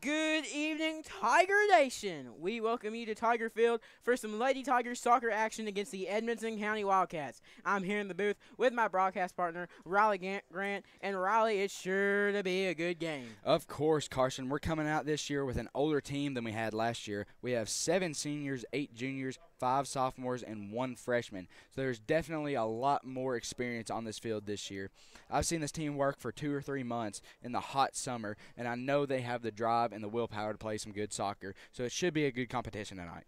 Good evening, Tiger Nation. We welcome you to Tiger Field for some Lady Tigers soccer action against the Edmonson County Wildcats. I'm here in the booth with my broadcast partner, Riley Grant, and Riley, it's sure to be a good game. Of course, Carson. We're coming out this year with an older team than we had last year. We have 7 seniors, 8 juniors, 5 sophomores, and 1 freshman. So there's definitely a lot more experience on this field this year. I've seen this team work for 2 or 3 months in the hot summer, and I know they have the drive and the willpower to play some good soccer. So it should be a good competition tonight.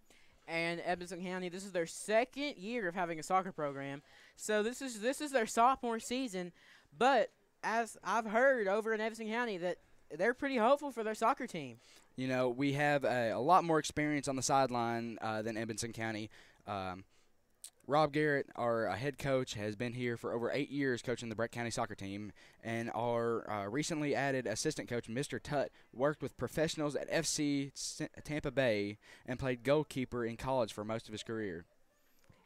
And Edmonson County, this is their second year of having a soccer program. So this is their sophomore season, but as I've heard over in Edmonson County that they're pretty hopeful for their soccer team. You know, we have a lot more experience on the sideline than Edmonson County. Rob Garrett, our head coach, has been here for over 8 years coaching the Breck County soccer team, and our recently added assistant coach, Mr. Tutt, worked with professionals at FC Tampa Bay and played goalkeeper in college for most of his career.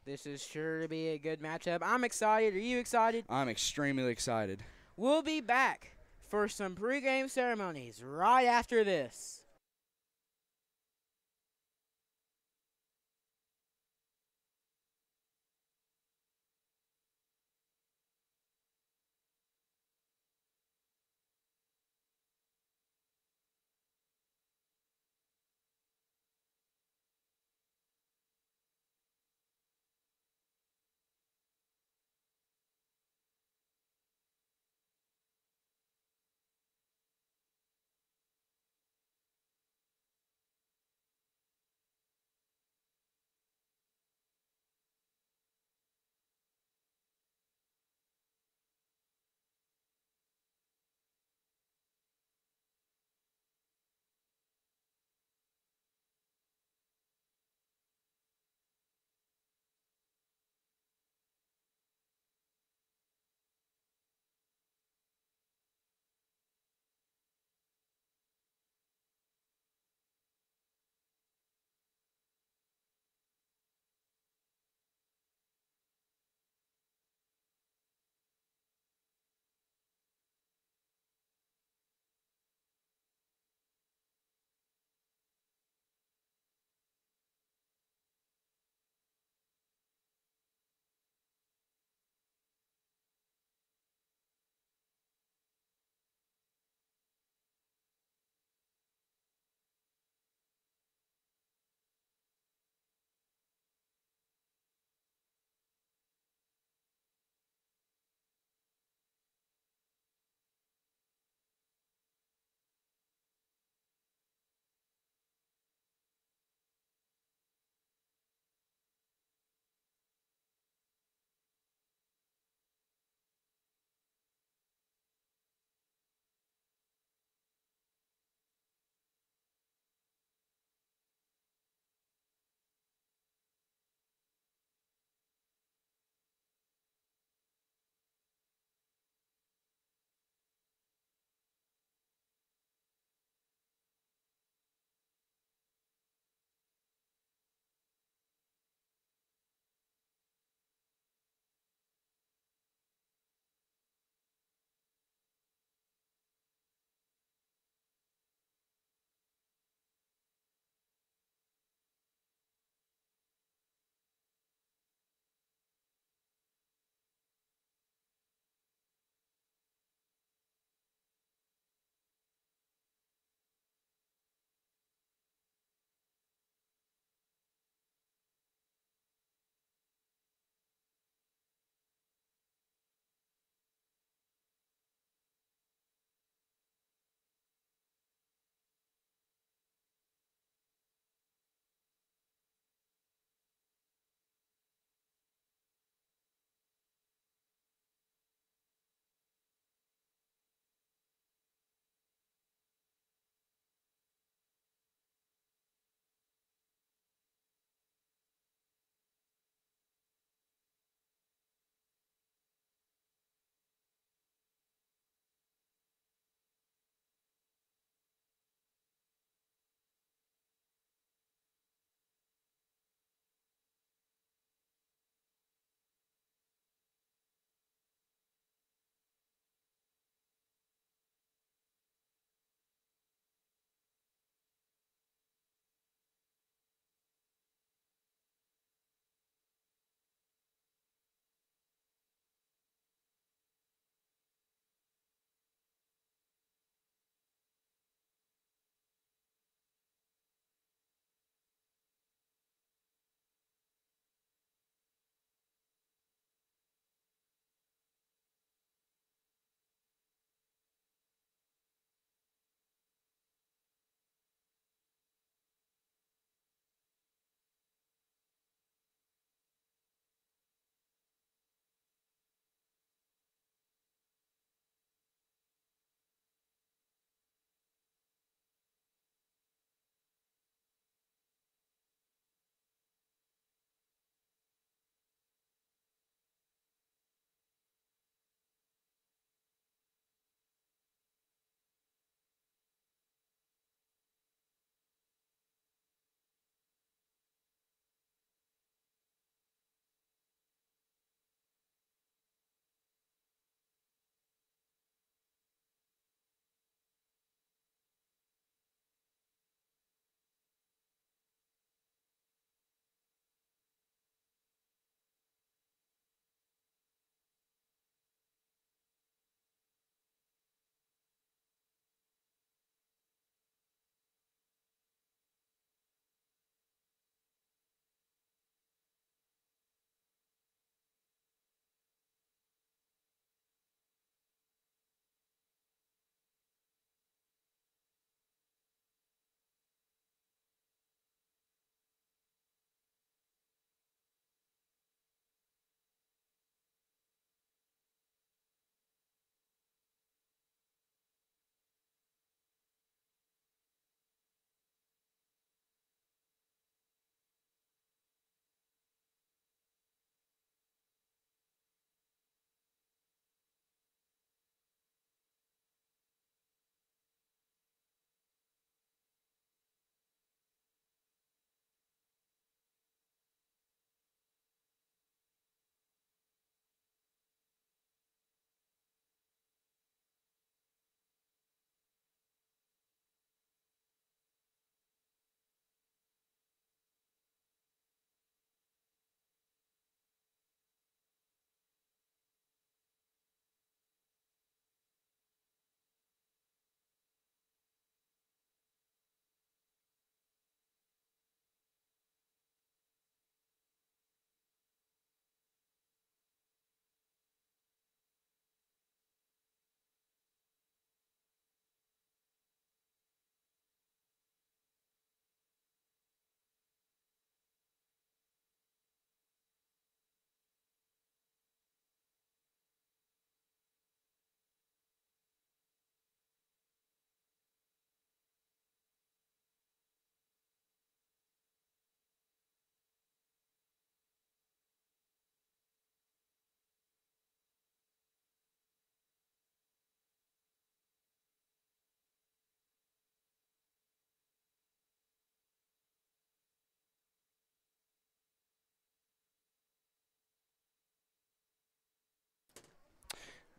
This is sure to be a good matchup. I'm excited. Are you excited? I'm extremely excited. We'll be back for some pregame ceremonies right after this.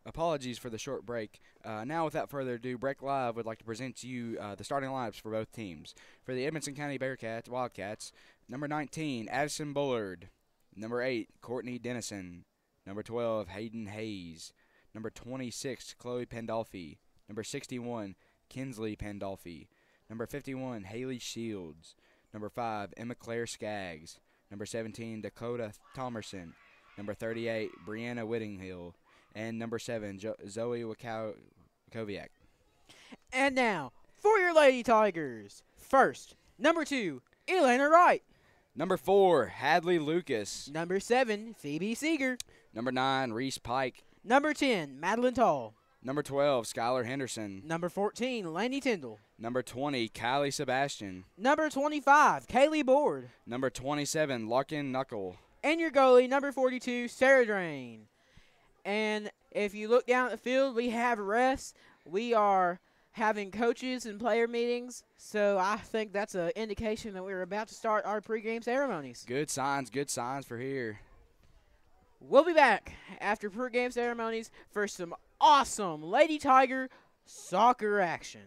Apologies for the short break. Now, without further ado, Break Live would like to present to you the starting lineups for both teams. For the Edmonson County Bearcats, Wildcats, number 19, Addison Bullard. Number 8, Courtney Dennison. Number 12, Hayden Hayes. Number 26, Chloe Pandolfi. Number 61, Kinsley Pandolfi. Number 51, Haley Shields. Number 5, Emma Claire Skaggs. Number 17, Dakota Thomerson. Number 38, Brianna Whittinghill. And number 7, Zoe Wakowiak. And now, for your Lady Tigers. First, number 2, Elena Wright. Number 4, Hadley Lucas. Number 7, Phoebe Seeger. Number 9, Reese Pike. Number 10, Madeline Tall. Number 12, Skylar Henderson. Number 14, Laney Tyndall. Number 20, Kylie Sebastian. Number 25, Kaylee Board. Number 27, Larkin Knuckle. And your goalie, number 42, Sarah Drain. And if you look down at the field, we have rests. We are having coaches and player meetings. So I think that's an indication that we're about to start our pregame ceremonies. Good signs for here. We'll be back after pregame ceremonies for some awesome Lady Tiger soccer action.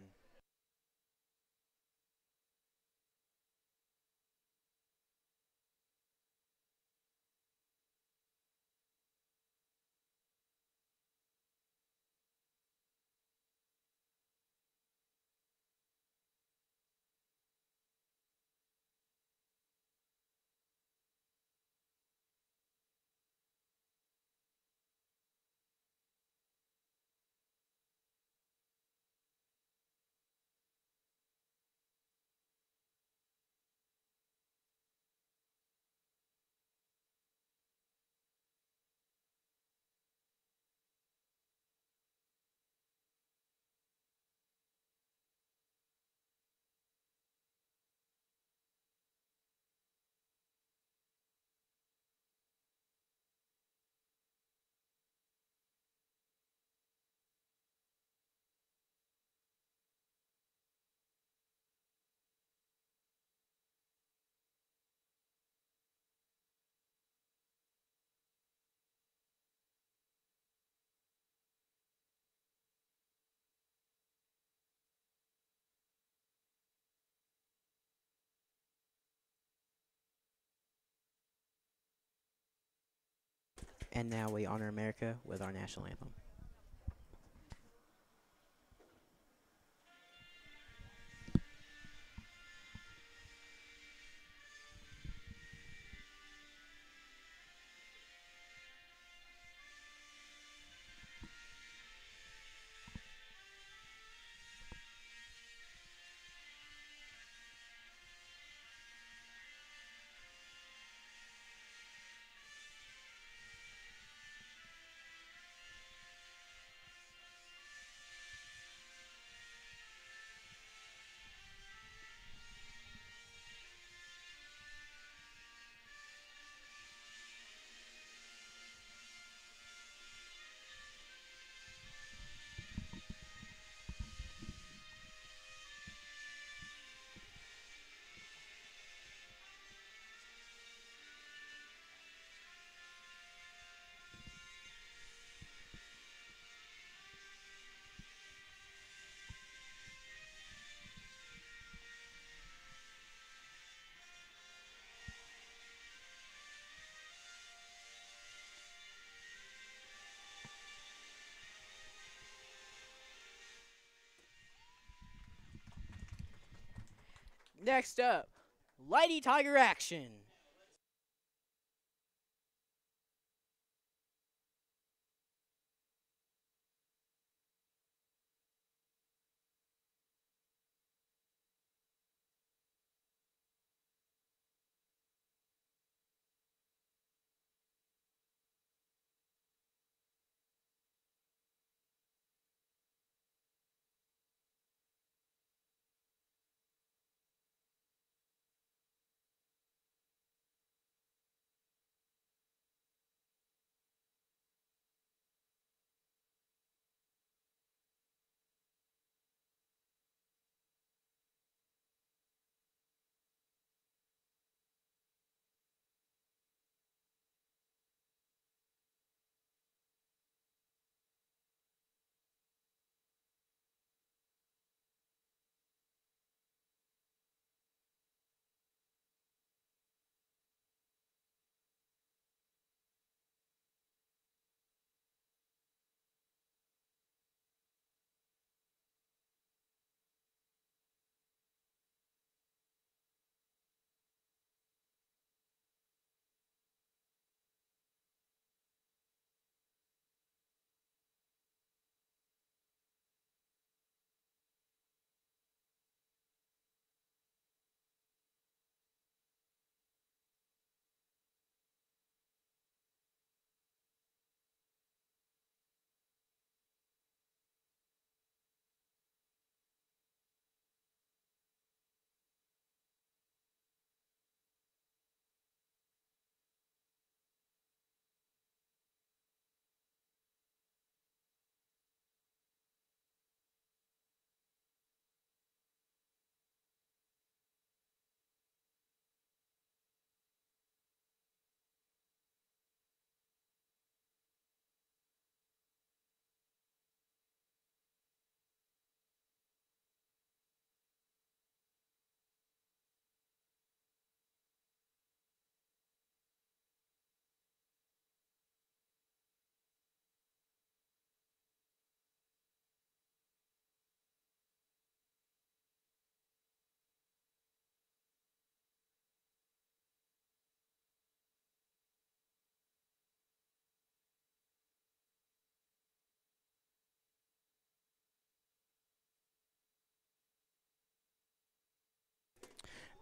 And now we honor America with our national anthem. Next up, Lady Tiger action.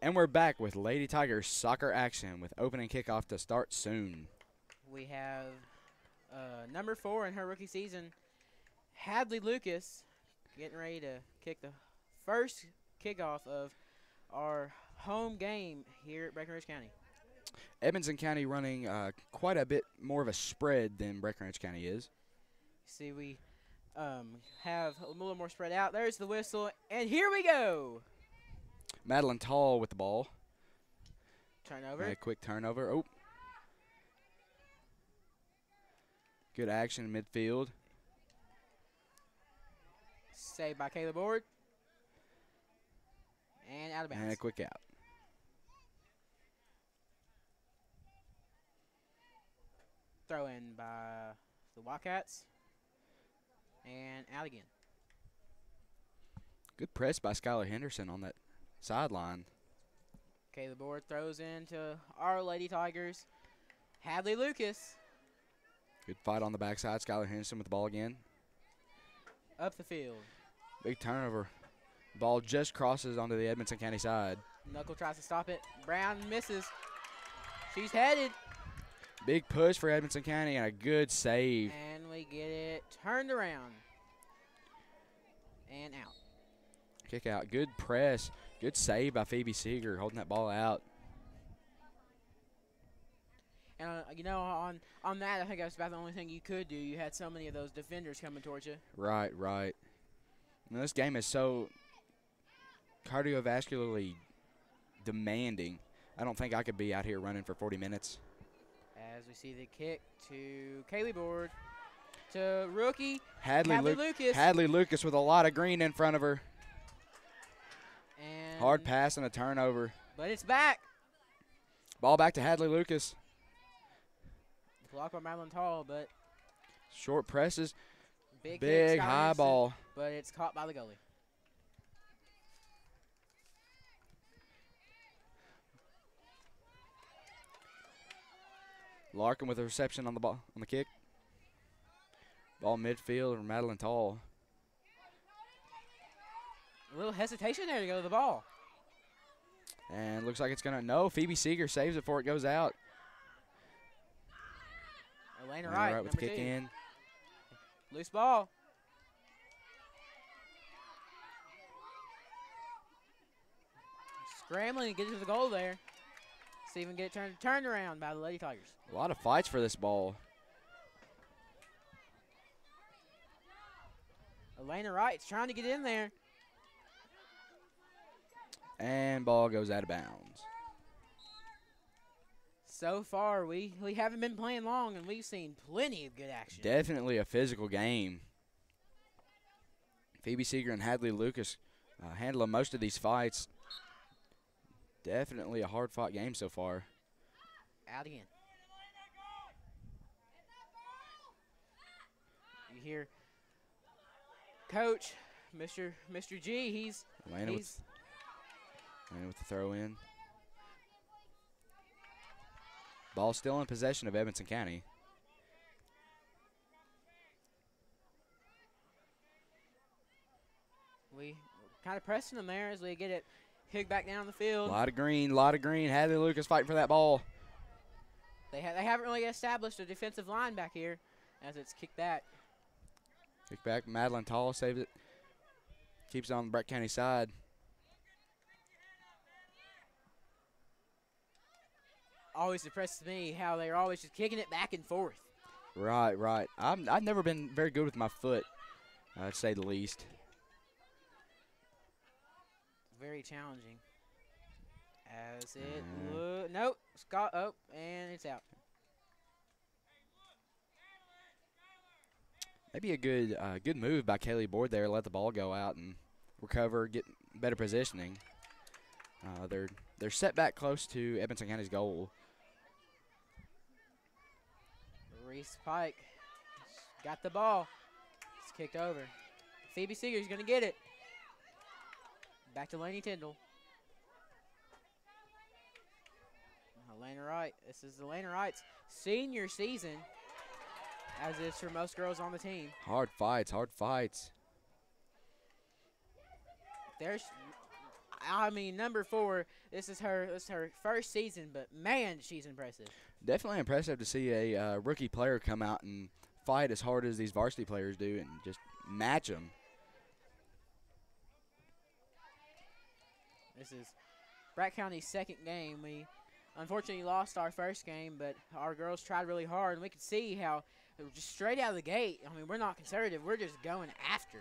And we're back with Lady Tigers soccer action with opening kickoff to start soon. We have number 4 in her rookie season, Hadley Lucas, getting ready to kick the first kickoff of our home game here at Breckenridge County. Edmonson County running quite a bit more of a spread than Breckenridge County is. See, we have a little more spread out. There's the whistle, and here we go. Madeline Tall with the ball. Turnover. A quick turnover. Oh. Good action in midfield. Saved by Caleb Ward. And out of bounds. And a quick out. Throw in by the Wildcats. And out again. Good press by Skylar Henderson on that sideline. Caleb Ward throws into our Lady Tigers. Hadley Lucas. Good fight on the backside. Skylar Henderson with the ball again. Up the field. Big turnover. Ball just crosses onto the Edmonson County side. Knuckle tries to stop it. Brown misses. She's headed. Big push for Edmonson County and a good save. And we get it turned around. And out. Kick out. Good press. Good save by Phoebe Seeger holding that ball out. And, you know, on that, I think that's about the only thing you could do. You had so many of those defenders coming towards you. Right, right. And this game is so cardiovascularly demanding. I don't think I could be out here running for 40 minutes. As we see the kick to Kaylee Board, to rookie Hadley Lucas. Hadley Lucas with a lot of green in front of her. And hard pass and a turnover. But it's back. Ball back to Hadley Lucas. Blocked by Madeline Tall, but short presses. Big high Henderson, ball. But it's caught by the goalie. Larkin with a reception on the ball, on the kick. Ball midfield for Madeline Tall. A little hesitation there to go to the ball. And looks like it's going to, no, Phoebe Seeger saves it before it goes out. Elena Wright with the kick 2. in. Loose ball. Scrambling to get to the goal there. See if we can get it turned around by the Lady Tigers. A lot of fights for this ball. Elena Wright's trying to get in there. And ball goes out of bounds. So far, we haven't been playing long, and we've seen plenty of good action. Definitely a physical game. Phoebe Seeger and Hadley Lucas handling most of these fights. Definitely a hard-fought game so far. Out again. You hear Coach, Mr. G, he's with the throw in. Ball still in possession of Edmonson County. We kind of pressing them there as we get it hit back down the field. A lot of green, Hadley Lucas fighting for that ball. They haven't really established a defensive line back here as it's kicked back. Kick back, Madeline Tall saves it. Keeps it on the Breck County side. Always impresses me how they're always just kicking it back and forth. Right, right. I've never been very good with my foot, to say the least. Very challenging. As it nope, Scott and it's out. Maybe a good move by Kaylee Board there. Let the ball go out and recover, get better positioning. They're set back close to Edmonson County's goal. Reese Pike got the ball. It's kicked over. Phoebe Seeger's going to get it. Back to Laney Tyndall. Elena Wright. This is Elena Wright's senior season, as is for most girls on the team. Hard fights, hard fights. I mean, number 4. This is her first season, but man, she's impressive. Definitely impressive to see a rookie player come out and fight as hard as these varsity players do and just match them. This is Bragg County's second game. We unfortunately lost our first game, but our girls tried really hard, and we could see how just straight out of the gate. I mean, we're not conservative. We're just going after.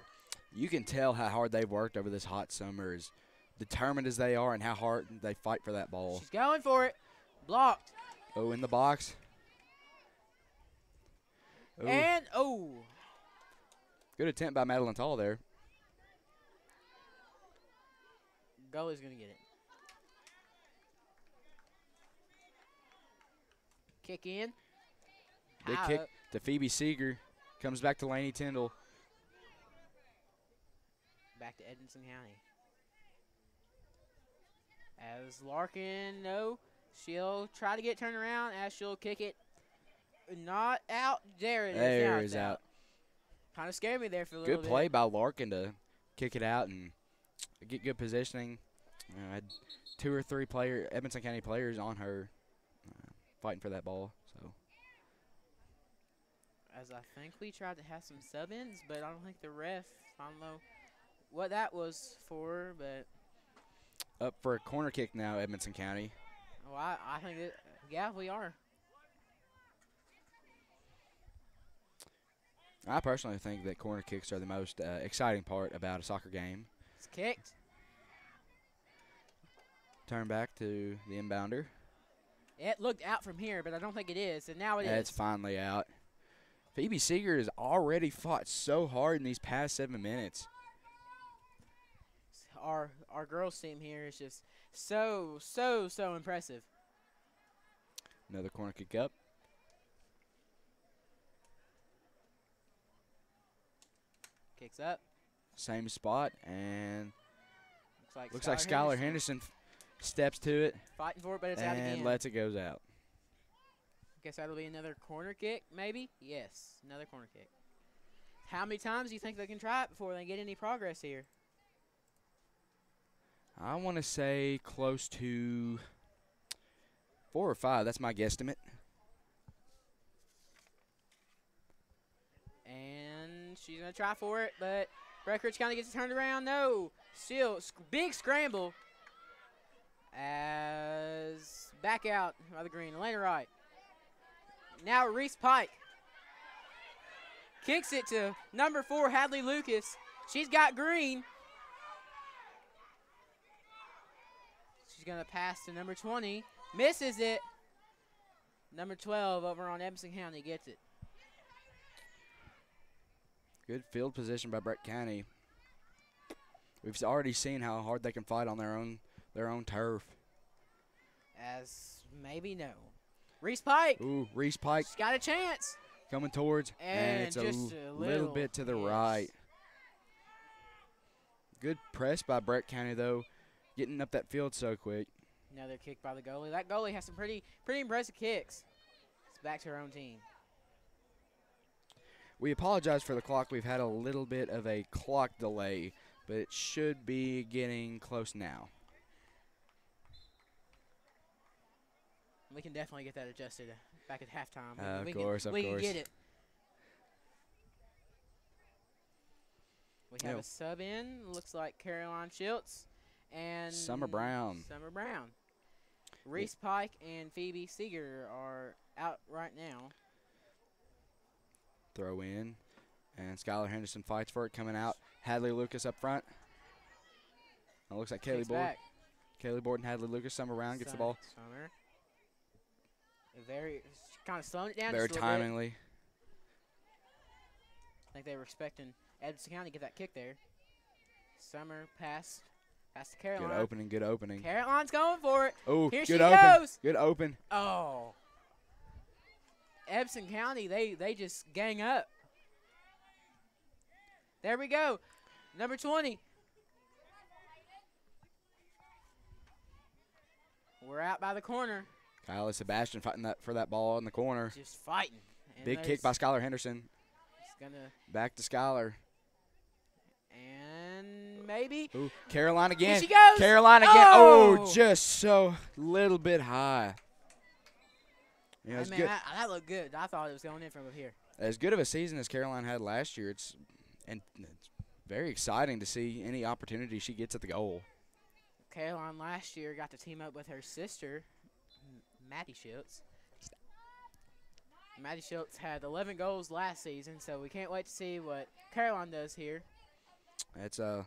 You can tell how hard they've worked over this hot summer, as determined as they are and how hard they fight for that ball. She's going for it. Blocked. Oh, in the box. Ooh. And, Good attempt by Madeline Tall there. Goalie's going to get it. Kick in. Big kick to Phoebe Seeger. Comes back to Laney Tyndall. Back to Edmonson County. As Larkin, no. She'll try to get turned around as she'll kick it. Not out. There it is. There it is out. Kind of scared me there for a little bit. Good play by Larkin to kick it out and get good positioning. I had 2 or 3 Edmonson County players on her fighting for that ball. So, as I think we tried to have some sub-ins, but I don't think the ref, I don't know what that was for, but. Up for a corner kick now, Edmonson County. Oh, I think it, yeah, we are. I personally think that corner kicks are the most exciting part about a soccer game. It's kicked. Turn back to the inbounder. It looked out from here, but I don't think it is, and now it is. It's finally out. Phoebe Seeger has already fought so hard in these past 7 minutes. Our girls team here is just so impressive. Another corner kick up. Kicks up. Same spot, and looks like Skylar Henderson steps to it. Fighting for it, but it's out again. And lets it goes out. Guess that'll be another corner kick, maybe? Yes, another corner kick. How many times do you think they can try it before they get any progress here? I want to say close to 4 or 5. That's my guesstimate. And she's going to try for it, but Breckenridge County gets it turned around. No. Still, big scramble. As back out by the green. Elena Wright. Now Reese Pike. Kicks it to number 4, Hadley Lucas. She's got green. She's going to pass to number 20. Misses it. Number 12 over on Edmonson County gets it. Good field position by Brett County. We've already seen how hard they can fight on their own turf. As maybe no. Reese Pike. Ooh, Reese Pike. She's got a chance. Coming towards, and it's just a little bit to the right. Good press by Brett County, though, getting up that field so quick. Another kick by the goalie. That goalie has some pretty impressive kicks. It's back to her own team. We apologize for the clock. We've had a little bit of a clock delay, but it should be getting close now. We can definitely get that adjusted back at halftime. Of course. We can get it. We have a sub in. Looks like Caroline Schultz and Summer Brown. Reese Pike and Phoebe Seeger are out right now. Throw in, and Skylar Henderson fights for it, coming out. Hadley Lucas up front. It looks like Kaylee Borden. Kaylee Borden, Hadley Lucas, Summer Brown gets the ball. Summer. Kind of slowing it down. Very just a little timingly. bit. I think they were expecting Edmonson County to get that kick there. Summer pass to Caroline. Good opening. Caroline's going for it. Oh, Here good she open. goes. Good open. Oh. Edmonson County, they just gang up. There we go. Number 20. We're out by the corner. Kylie Sebastian fighting for that ball in the corner. Just fighting. And Big kick by Skylar Henderson. He's gonna back to Skylar. And maybe. Ooh, Caroline again. Here she goes. Caroline again. Oh! Oh, just so little bit high. You know, Hey, it's man, good. that looked good. I thought it was going in from up here. As good of a season as Caroline had last year, it's very exciting to see any opportunity she gets at the goal. Caroline last year got to team up with her sister, Maddie Schultz. Maddie Schultz had 11 goals last season, so we can't wait to see what Caroline does here. It's a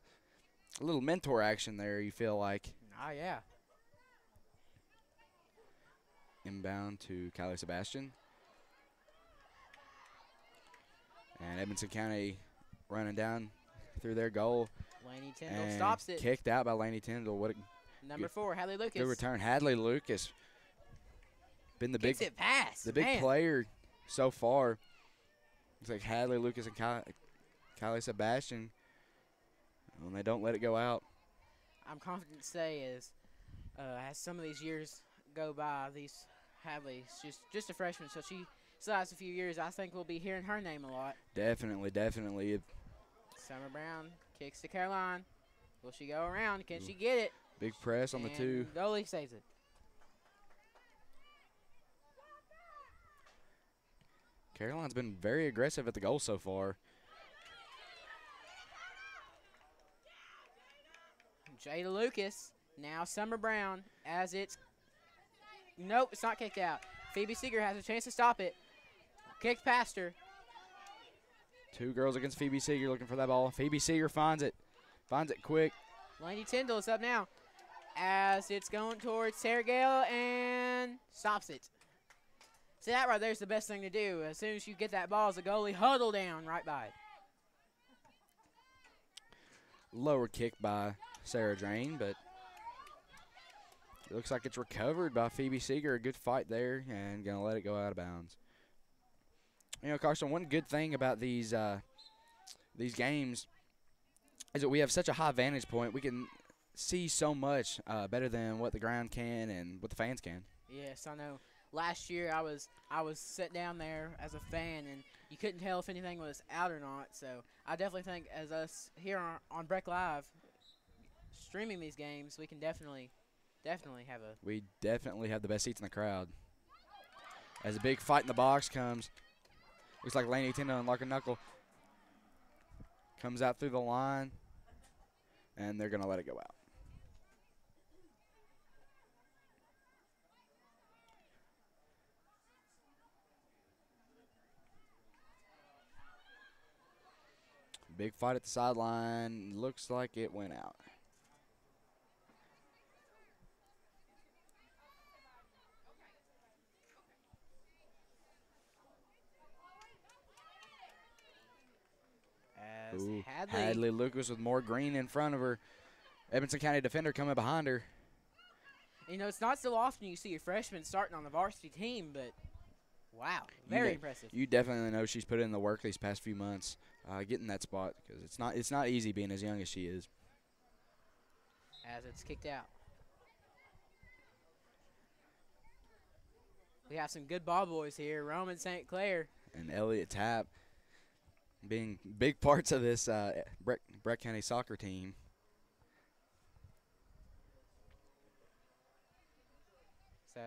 little mentor action there, you feel like. Oh, yeah. Inbound to Kylie Sebastian. And Edmonson County running down through their goal. Laney Tyndall And stops it. kicked out by Laney Tyndall. What a Number 4, Hadley Lucas. good return. Hadley Lucas been the Kicks it past. big Man. player so far. Looks like Hadley Lucas and Kylie Sebastian. And they don't let it go out. I'm confident to say is, as some of these years go by, these Hadley's just a freshman, so she still has a few years. I think we'll be hearing her name a lot. Definitely. Summer Brown kicks to Caroline. Will she go around? Can she get it? Big press on the two. Goalie saves it. Caroline's been very aggressive at the goal so far. Jada Lucas. Now Summer Brown as it's. Nope, it's not kicked out. Phoebe Seeger has a chance to stop it. Kicked past her. Two girls against Phoebe Seeger looking for that ball. Phoebe Seeger finds it. Finds it quick. Laney Tyndall is up now as it's going towards Sarah Gale and stops it. See, that right there is the best thing to do. As soon as you get that ball as a goalie, huddle down right by it. Lower kick by Sarah Drain, but it looks like it's recovered by Phoebe Seeger. A good fight there, and going to let it go out of bounds. You know, Carson, one good thing about these games is that we have such a high vantage point. We can see so much better than what the ground can and what the fans can. Yes, I know. Last year I was sitting down there as a fan, and you couldn't tell if anything was out or not. So I definitely think as us here on Breck Live streaming these games, we can definitely have a. We definitely have the best seats in the crowd. As a big fight in the box comes, looks like Laney Tyndall and Larkin Knuckle comes out through the line, and they're going to let it go out. Big fight at the sideline. Looks like it went out. As Ooh, Hadley Lucas with more green in front of her. Edmonson County defender coming behind her. You know, it's not so often you see a freshman starting on the varsity team, but wow, very impressive. You definitely know she's put in the work these past few months, getting that spot, because it's not easy being as young as she is. As it's kicked out. We have some good ball boys here. Roman St. Clair. And Elliott Tapp being big parts of this Breck County soccer team. So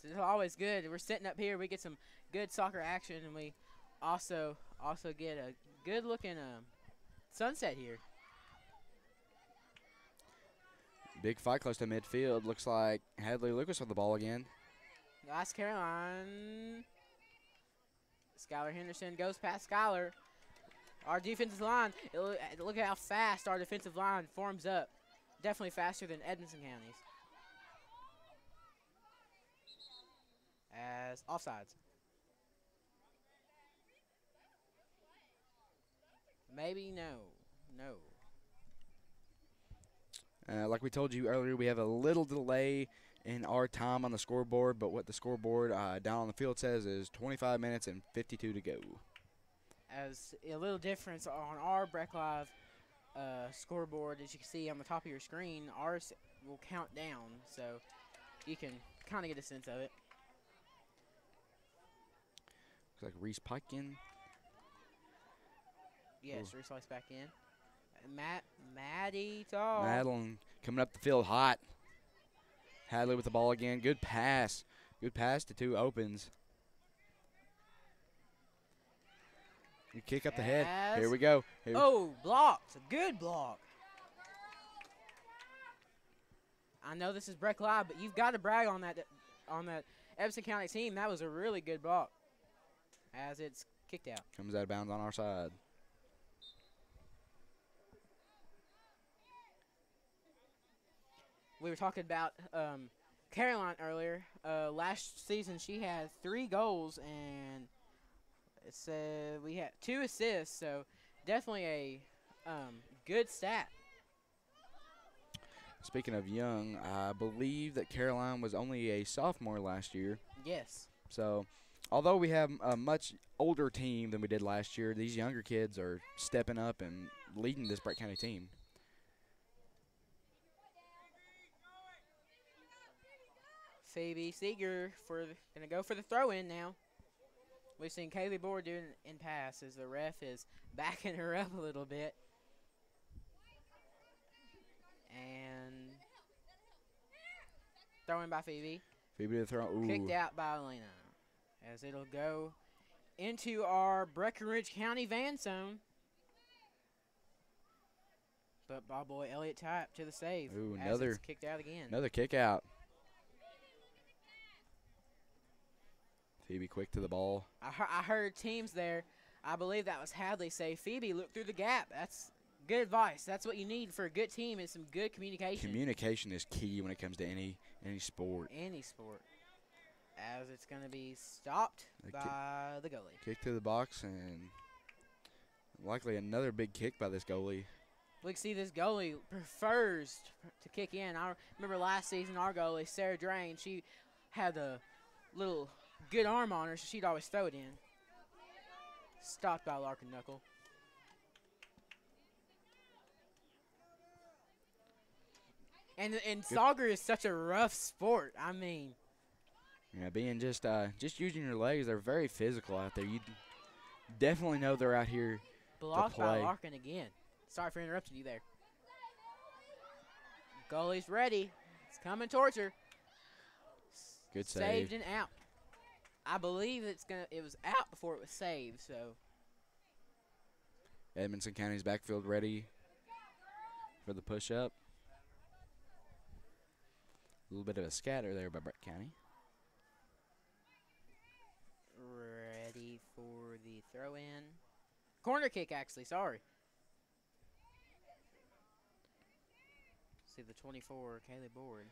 it's always good. We're sitting up here. We get some good soccer action, and we also get a good-looking sunset here. Big fight close to midfield. Looks like Hadley Lucas with the ball again. Last Caroline. Skylar Henderson goes past Skylar. Our defensive line, look at how fast our defensive line forms up. Definitely faster than Edmonson County's. As offsides. Maybe no. Like we told you earlier, we have a little delay in our time on the scoreboard, but what the scoreboard down on the field says is 25 minutes and 52 to go. As a little difference on our Breck Live scoreboard, as you can see on the top of your screen, ours will count down, so you can kind of get a sense of it. Looks like Reese Pike in. Yes, Reese Pike's back in. Maddie Tall. Madeline coming up the field hot. Hadley with the ball again. Good pass. Good pass to two opens. You kick up the head. Here we go. Oh, blocked. A good block. I know this is Breck Live, but you've got to brag on that Edmonson County team. That was a really good block as it's kicked out. Comes out of bounds on our side. We were talking about Caroline earlier. Last season, she had 3 goals, and it said we had 2 assists, so definitely a good stat. Speaking of young, I believe that Caroline was only a sophomore last year. Yes. So, although we have a much older team than we did last year, these younger kids are stepping up and leading this Brett County team. Phoebe Seeger gonna go for the throw-in now. We've seen Kaylee Board doing it in pass as the ref is backing her up a little bit. And throw-in by Phoebe. Phoebe to throw. Ooh. Kicked out by Elena as it'll go into our Breckenridge County van zone. But ball boy Elliott Type to the save. Ooh, as it's kicked out again. Another kick out. Phoebe quick to the ball. I heard teams there. I believe that was Hadley say, Phoebe, look through the gap. That's good advice. That's what you need for a good team is some good communication. Communication is key when it comes to any sport. Any sport. As it's going to be stopped by the goalie. Kick to the box and likely another big kick by this goalie. We can see this goalie prefers to kick in. I remember last season our goalie, Sarah Drain, she had a little good arm on her, so she'd always throw it in. Stopped by Larkin Knuckle. And soccer is such a rough sport. I mean, yeah, being just using your legs, they're very physical out there. You definitely know they're out here blocked to play. by Larkin again. Sorry for interrupting you there. Goalie's ready. It's coming towards her. Good save. Saved and out. I believe it was out before it was saved, so. Edmonson County's backfield ready for the push-up. A little bit of a scatter there by Brett County. Ready for the throw-in. Corner kick, actually, sorry. See the 24, Kaylee Board.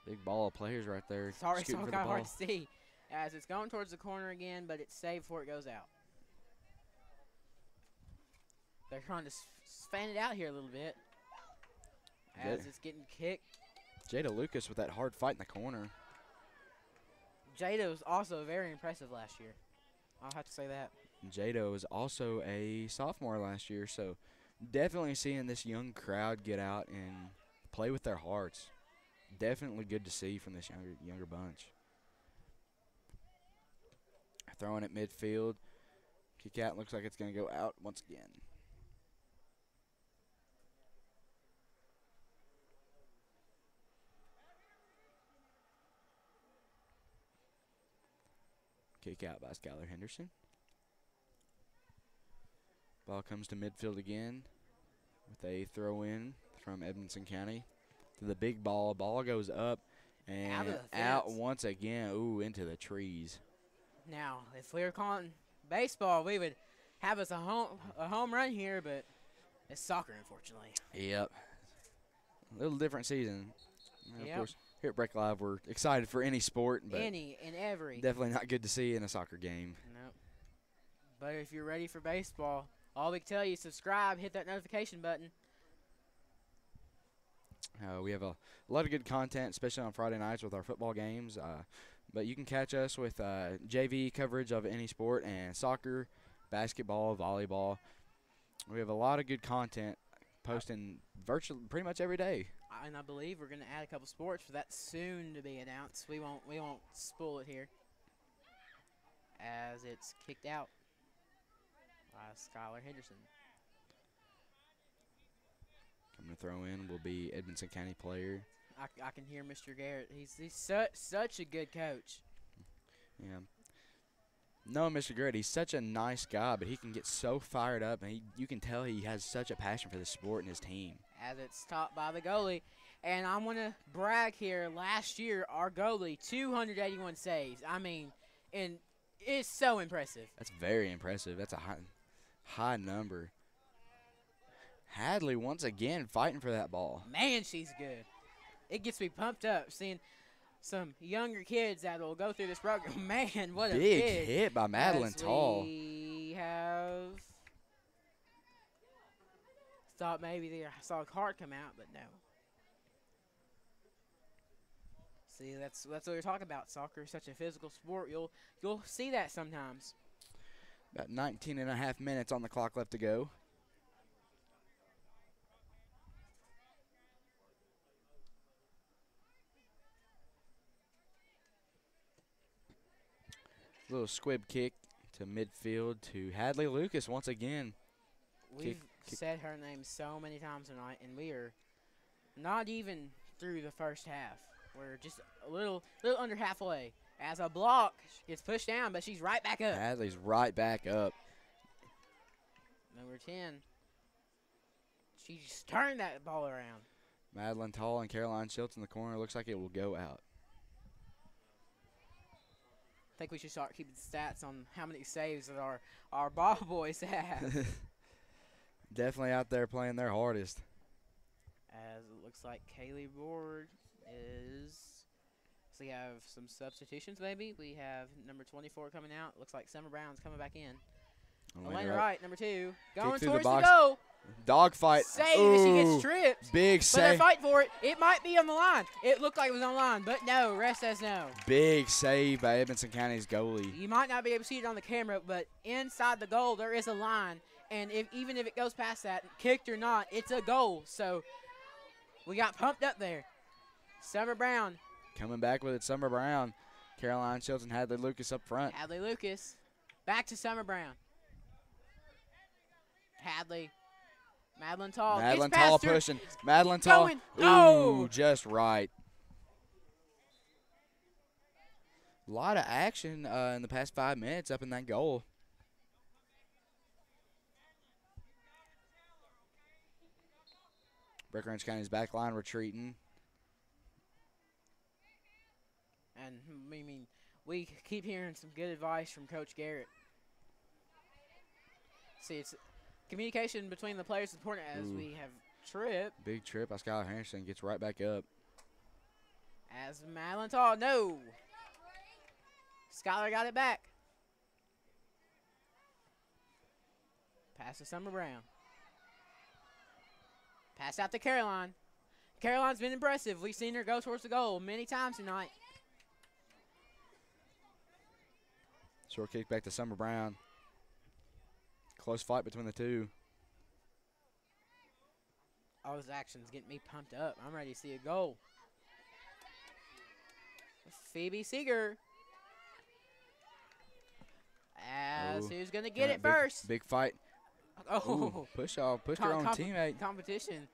Big ball of players right there. Sorry, it's kind of hard to see. As it's going towards the corner again, but it's saved before it goes out. They're trying to fan it out here a little bit. As it's getting kicked. Jada Lucas with that hard fight in the corner. Jada was also very impressive last year. I'll have to say that. Jada was also a sophomore last year, so definitely seeing this young crowd get out and play with their hearts. Definitely good to see from this younger bunch. Throwing it midfield. Kick out. Looks like it's going to go out once again. Kick out by Skylar Henderson. Ball comes to midfield again with a throw in from Edmonson County to the big ball. Ball goes up and out once again. Ooh, into the trees. Now, if we were calling baseball, we would have us a home run here, but it's soccer, unfortunately. Yep. A little different season. Yep. Of course, here at Breck Live, we're excited for any sport, but any and every. Definitely not good to see in a soccer game. Nope. But if you're ready for baseball, all we can tell you is subscribe, hit that notification button. We have a lot of good content, especially on Friday nights with our football games. But you can catch us with JV coverage of any sport and soccer, basketball, volleyball. We have a lot of good content posting virtually pretty much every day. And I believe we're going to add a couple sports for that soon to be announced. We won't spoil it here as it's kicked out by Skylar Henderson. Coming to throw in will be Edmonson County player. I can hear Mr. Garrett. He's such a good coach. Yeah. No, Mr. Garrett, he's such a nice guy, but he can get so fired up, and you can tell he has such a passion for the sport and his team. As it's topped by the goalie. And I want to brag here. Last year, our goalie, 281 saves. I mean, and it's so impressive. That's very impressive. That's a high number. Hadley, once again, fighting for that ball. Man, she's good. It gets me pumped up seeing some younger kids that will go through this program. Man, what a big hit by Madeline Tall. We have thought maybe I saw a card come out, but no. See, that's what we're talking about. Soccer is such a physical sport. You'll see that sometimes. About 19 and a half minutes on the clock left to go. Little squib kick to midfield to Hadley Lucas once again. We've said her name so many times tonight, and we are not even through the first half. We're just a little under halfway. As a block gets pushed down, but she's right back up. Hadley's right back up. Number 10. She just turned that ball around. Madeline Tall and Caroline Schultz in the corner. Looks like it will go out. I think we should start keeping stats on how many saves that our ball boys have. Definitely out there playing their hardest. As it looks like Kaylee Ward is. So we have some substitutions maybe. We have number 24 coming out. Looks like Summer Brown's coming back in. Elena Wright, number 2. Going towards the goal. Dog fight. Save as she gets tripped. Big but save. But they fight for it. It might be on the line. It looked like it was on the line, but no. Ref says no. Big save by Edmonson County's goalie. You might not be able to see it on the camera, but inside the goal there is a line. And even if it goes past that, kicked or not, it's a goal. So we got pumped up there. Summer Brown. Coming back with it, Summer Brown. Caroline Schultz and Hadley Lucas up front. Hadley Lucas. Back to Summer Brown. Hadley. Madeline Tall. Madeline Tall pushing. Madeline Tall. Ooh, just right. A lot of action in the past 5 minutes up in that goal. Breckenridge County's back line retreating. And, I mean, we keep hearing some good advice from Coach Garrett. See, it's communication between the players is important as we have trip. Big trip by Skylar Henderson. Gets right back up. As Madeline Tall, no. Skylar got it back. Pass to Summer Brown. Pass out to Caroline. Caroline's been impressive. We've seen her go towards the goal many times tonight. Short kick back to Summer Brown. Close fight between the two. All those actions getting me pumped up. I'm ready to see a goal. Phoebe Seeger. As who's going to get it first? Big fight. Oh. Ooh, push off. Pushed her own teammate. Competition.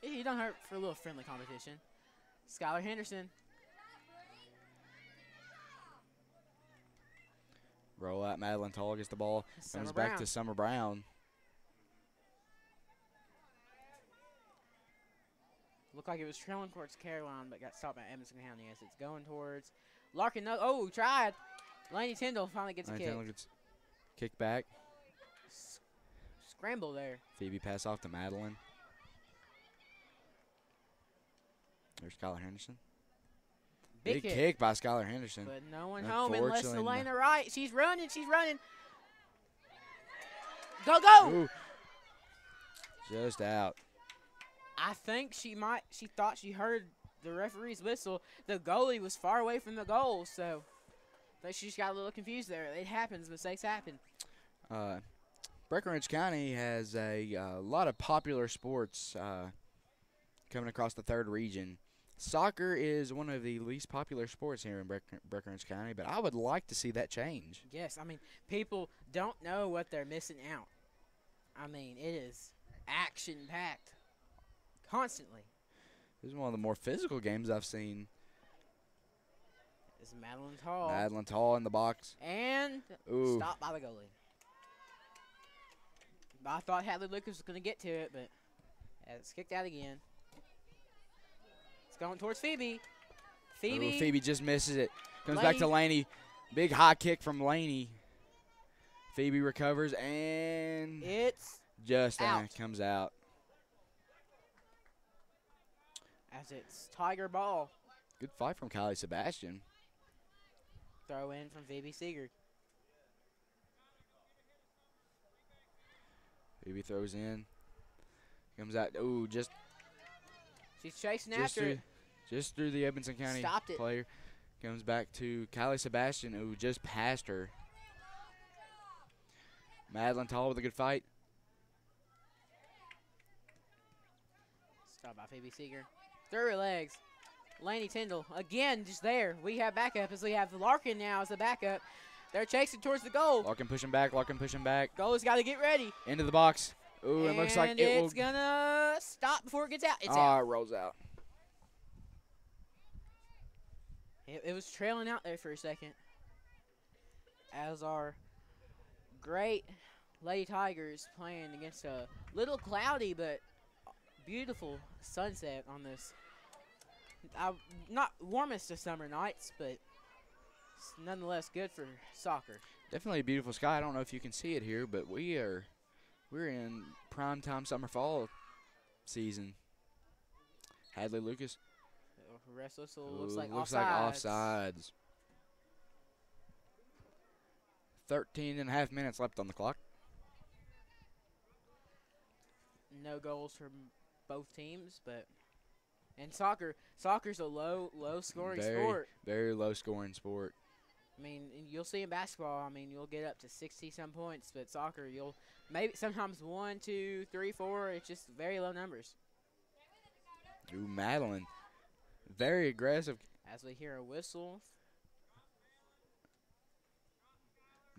You don't hurt for a little friendly competition. Skylar Henderson. Roll out. Madeline Tall gets the ball. Comes back to Summer Brown. Looked like it was trailing towards Caroline, but got stopped by Edmonson County as it's going towards Larkin. Oh, tried. Laney Tyndall finally gets a kick. Tyndall gets kicked back. Scramble there. Phoebe pass off to Madeline. There's Skylar Henderson. Big kick by Skylar Henderson. But no one home unless Elena Wright. She's running. She's running. Go, go. Ooh. Just out. I think she thought she heard the referee's whistle. The goalie was far away from the goal, so I think she just got a little confused there. It happens. Mistakes happen. Breckenridge County has a lot of popular sports coming across the 3rd region. Soccer is one of the least popular sports here in Breckenridge County, but I would like to see that change. Yes, I mean, people don't know what they're missing out. I mean, it is action-packed. constantly. This is one of the more physical games I've seen. This is Madeline Tall. Madeline Tall in the box. And stopped by the goalie. I thought Hadley Lucas was going to get to it, but it's kicked out again. It's going towards Phoebe. Phoebe just misses it. Comes back to Laney. Big high kick from Laney. Phoebe recovers, and it's just out. Comes out. As it's Tiger ball. Good fight from Kylie Sebastian. Throw in from Phoebe Seeger. Phoebe throws in. Comes out. Ooh, just. She's chasing after it. Just through the Edmonson County player. Comes back to Kylie Sebastian, who just passed her. Madeline Tall with a good fight. Stopped by Phoebe Seeger. Through her legs. Laney Tyndall again just there. We have backup as we have Larkin now as the backup. They're chasing towards the goal. Larkin pushing back. Goalie's got to get ready. Into the box. Ooh, it looks like it's going to stop before it gets out. It's out. It rolls out. It was trailing out there for a second. As our great Lady Tigers playing against a little cloudy but beautiful sunset on this. Not warmest of summer nights, but it's nonetheless good for soccer. Definitely a beautiful sky. I don't know if you can see it here, but we're in primetime summer-fall season. Hadley Lucas. Rest whistle looks like offsides. offsides. 13.5 minutes left on the clock. No goals from both teams, but and soccer's a low scoring sport. Very low scoring sport. I mean, you'll see in basketball, I mean, you'll get up to 60-some points, but soccer, you'll maybe sometimes 1, 2, 3, 4. It's just very low numbers. Ooh, Madeline. Very aggressive. As we hear a whistle.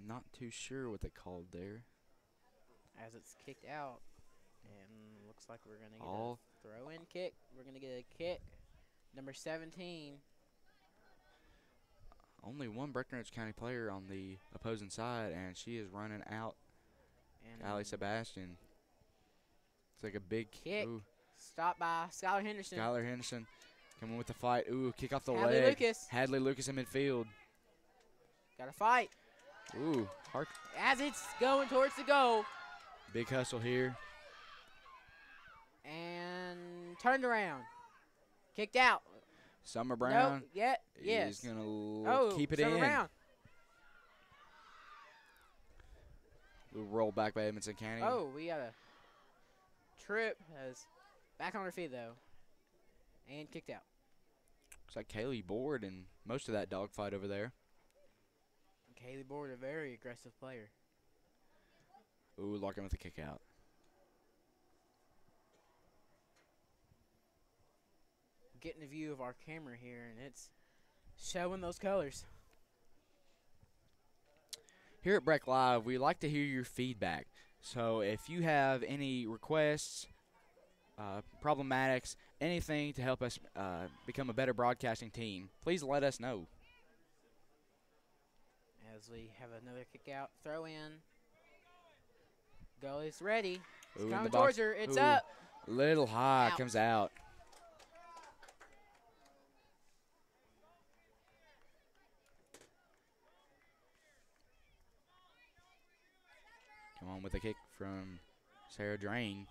Not too sure what they called there. As it's kicked out. And looks like we're going to get a throw-in kick. We're going to get a kick. Number 17. Only one Breckenridge County player on the opposing side, and she is running out. And Kylie Sebastian. It's like a big kick. Ooh. Stopped by Skylar Henderson. Skylar Henderson coming with the fight. Ooh, kick off the Hadley leg. Lucas. Hadley Lucas in midfield. Got to fight. Ooh, hard. As it's going towards the goal. Big hustle here. And turned around. Kicked out. Summer Brown. Nope, yes. He's going to keep it in. Brown. We'll roll back by Edmonson County. Oh, we got a trip. As back on her feet, though. And kicked out. Looks like Kaylee Board and most of that dogfight over there. Kaylee Board, a very aggressive player. Ooh, Larkin with the kick out. Getting a view of our camera here, and it's showing those colors. Here at Breck Live, we like to hear your feedback. So if you have any requests, problematics, anything to help us become a better broadcasting team, please let us know. As we have another kick out, throw in. Goalie's ready. It's coming towards her. It's up. Little high, comes out. Come on with a kick from Sarah Drain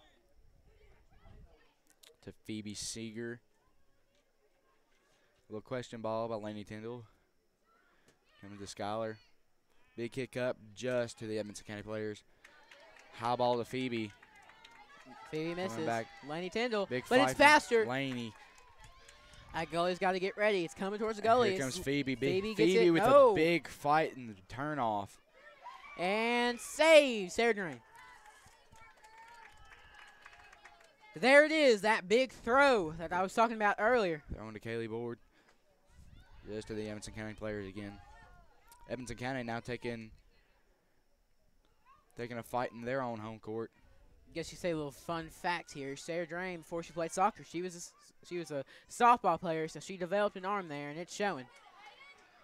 to Phoebe Seeger. Little question ball by Laney Tyndall. Coming to Skylar. Big kick up just to the Edmonson County players. High ball to Phoebe. Phoebe misses. Back. Laney Tyndall. Big but it's faster. Laney. That goalie's got to get ready. It's coming towards the goalie. Here comes Phoebe. Phoebe with a big fight in the turnoff. And save, Sarah Drain. There it is, that big throw that I was talking about earlier. Throwing to Kaylee Board. Just to the Edmonson County players again. Edmonson County now taking a fight in their own home court. guess you say a little fun fact here. Sarah Drain, before she played soccer, she was a softball player, so she developed an arm there, and it's showing.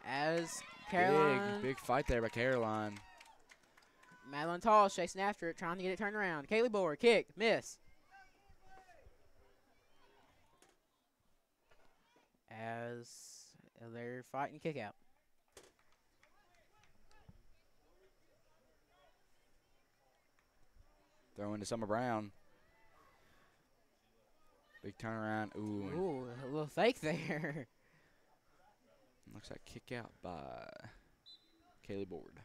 As Caroline, Big fight there by Caroline. Madeline Tall chasing after it, trying to get it turned around. Kaylee Boer, kick, miss. As they're fighting kick out. Throw into Summer Brown. Big turnaround. Ooh. Ooh, a little fake there. Looks like kick out by Kaylee Board.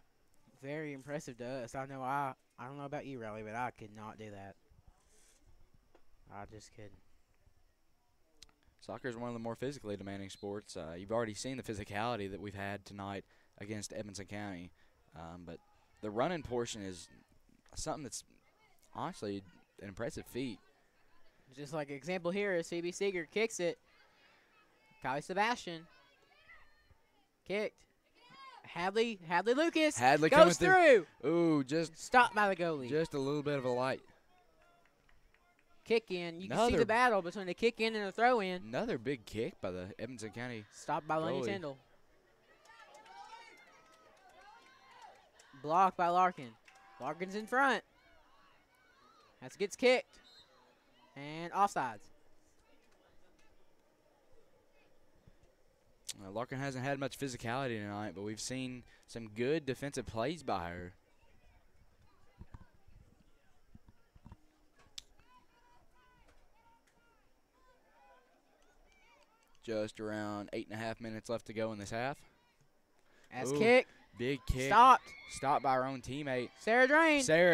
Very impressive to us. I don't know about you, Riley, but I could not do that. I just couldn't. Soccer is one of the more physically demanding sports. You've already seen the physicality that we've had tonight against Edmonson County. But the running portion is something that's honestly an impressive feat. Just like example here is Phoebe Seeger kicks it. Kylie Sebastian kicked. Hadley Lucas goes through. Ooh, just stopped by the goalie. Just a little bit of a light. Kick in. You can see the battle between the kick in and the throw in. Another big kick by the Edmonson County. Stopped by Lenny Tyndall. Blocked by Larkin. Larkin's in front. That gets kicked. And offsides. Larkin hasn't had much physicality tonight, but we've seen some good defensive plays by her. Just around 8.5 minutes left to go in this half. As kick. Big kick. Stopped by our own teammate. Sarah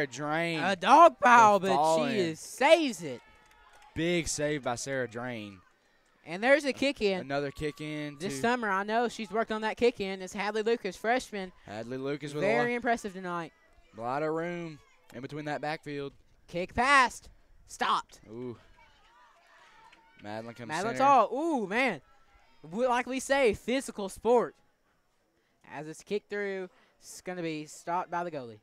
Drain. A dog pile, but she saves it. Big save by Sarah Drain. And there's a kick in. Another kick in. This summer, I know she's worked on that kick in. It's Hadley Lucas, freshman. Hadley Lucas with very impressive tonight. A lot of room in between that backfield. Kick passed. Stopped. Ooh. Madeline comes Madeline Tall. Ooh, man. Like we say, physical sport. As it's kicked through, it's going to be stopped by the goalie.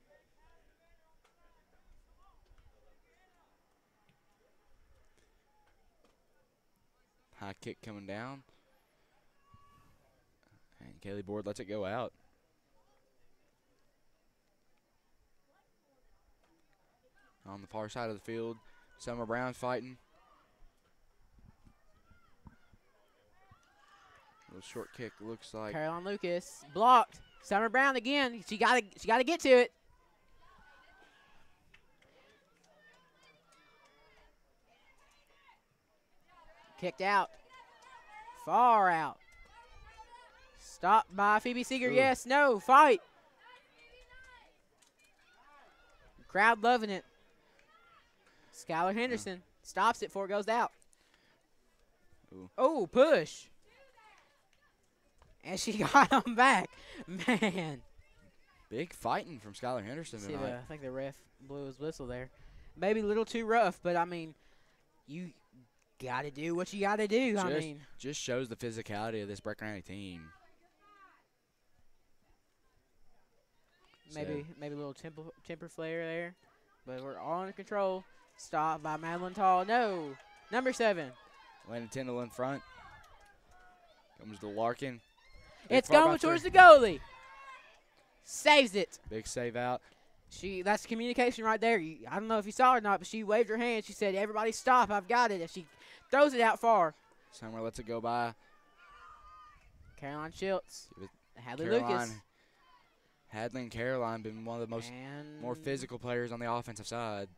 High kick coming down. And Kaylee Board lets it go out. On the far side of the field, Summer Brown fighting. Little short kick looks like. Caroline Lucas blocked. Summer Brown again. She got to get to it. Kicked out. Far out. Stopped by Phoebe Seeger. Ooh. Yes, no, fight. Crowd loving it. Skylar Henderson stops it before it goes out. Ooh. Oh, push. And she got him back. Man. Big fighting from Skylar Henderson tonight. I think the ref blew his whistle there. Maybe a little too rough, but, I mean, you got to do what you got to do. Just shows the physicality of this Breck County team. Maybe a little temper flare there. But we're all under control. Stopped by Madeline Tall. No. Number 7. Landon Tyndall in front. Comes to Larkin. It's going towards the goalie. Saves it. Big save out. That's communication right there. I don't know if you saw it or not, but she waved her hand. She said, "Everybody stop. I've got it." And she throws it out far. Somewhere lets it go by. Caroline Schultz. Hadley Lucas. Hadley and Caroline been one of the more physical players on the offensive side.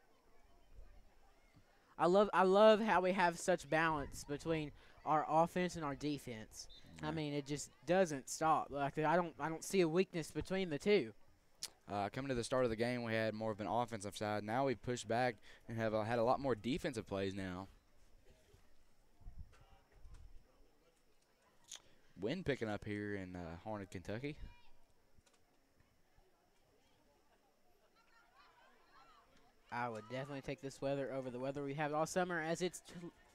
I love how we have such balance between our offense and our defense. I mean, it just doesn't stop. Like I don't see a weakness between the two. Coming to the start of the game, we had more of an offensive side. Now we've pushed back and have had a lot more defensive plays now. Wind picking up here in Harnett, Kentucky. I would definitely take this weather over the weather we have all summer as it's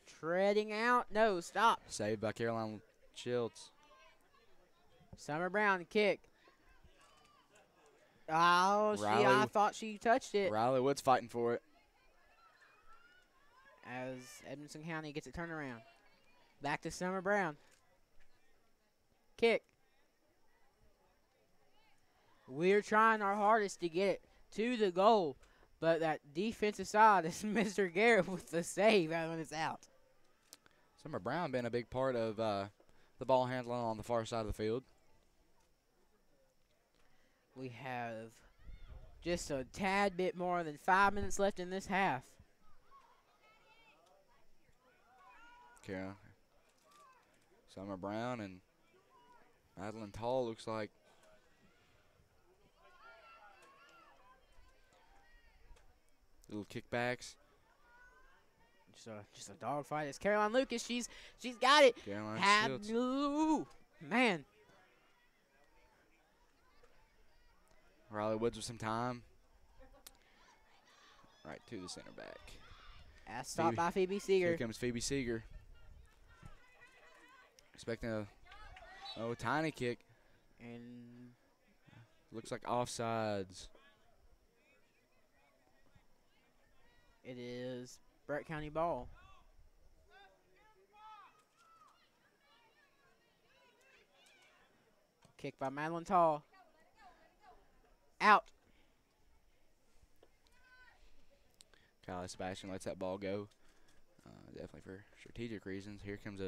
treading out. No, stop. Saved by Caroline Schultz. Summer Brown kick. Oh, I thought she touched it. Riley Wood's fighting for it. as Edmonson County gets it turned around. Back to Summer Brown. Kick. We're trying our hardest to get it to the goal, but that defensive side is Mr. Garrett with the save when it's out. Summer Brown been a big part of the ball handling on the far side of the field. We have just a tad bit more than 5 minutes left in this half. Okay. Summer Brown and Madeline Tall looks like. Little kickbacks. Just a dogfight. It's Caroline Lucas. She's got it. Caroline Shields. Man. Riley Woods with some time. Right to the center back. Stopped by Phoebe Seeger. Here comes Phoebe Seeger. Expecting a tiny kick. And looks like offsides. It is Brett County ball. Kick by Madeline Tall. Out. Kylie Sebastian lets that ball go. Definitely for strategic reasons. Here comes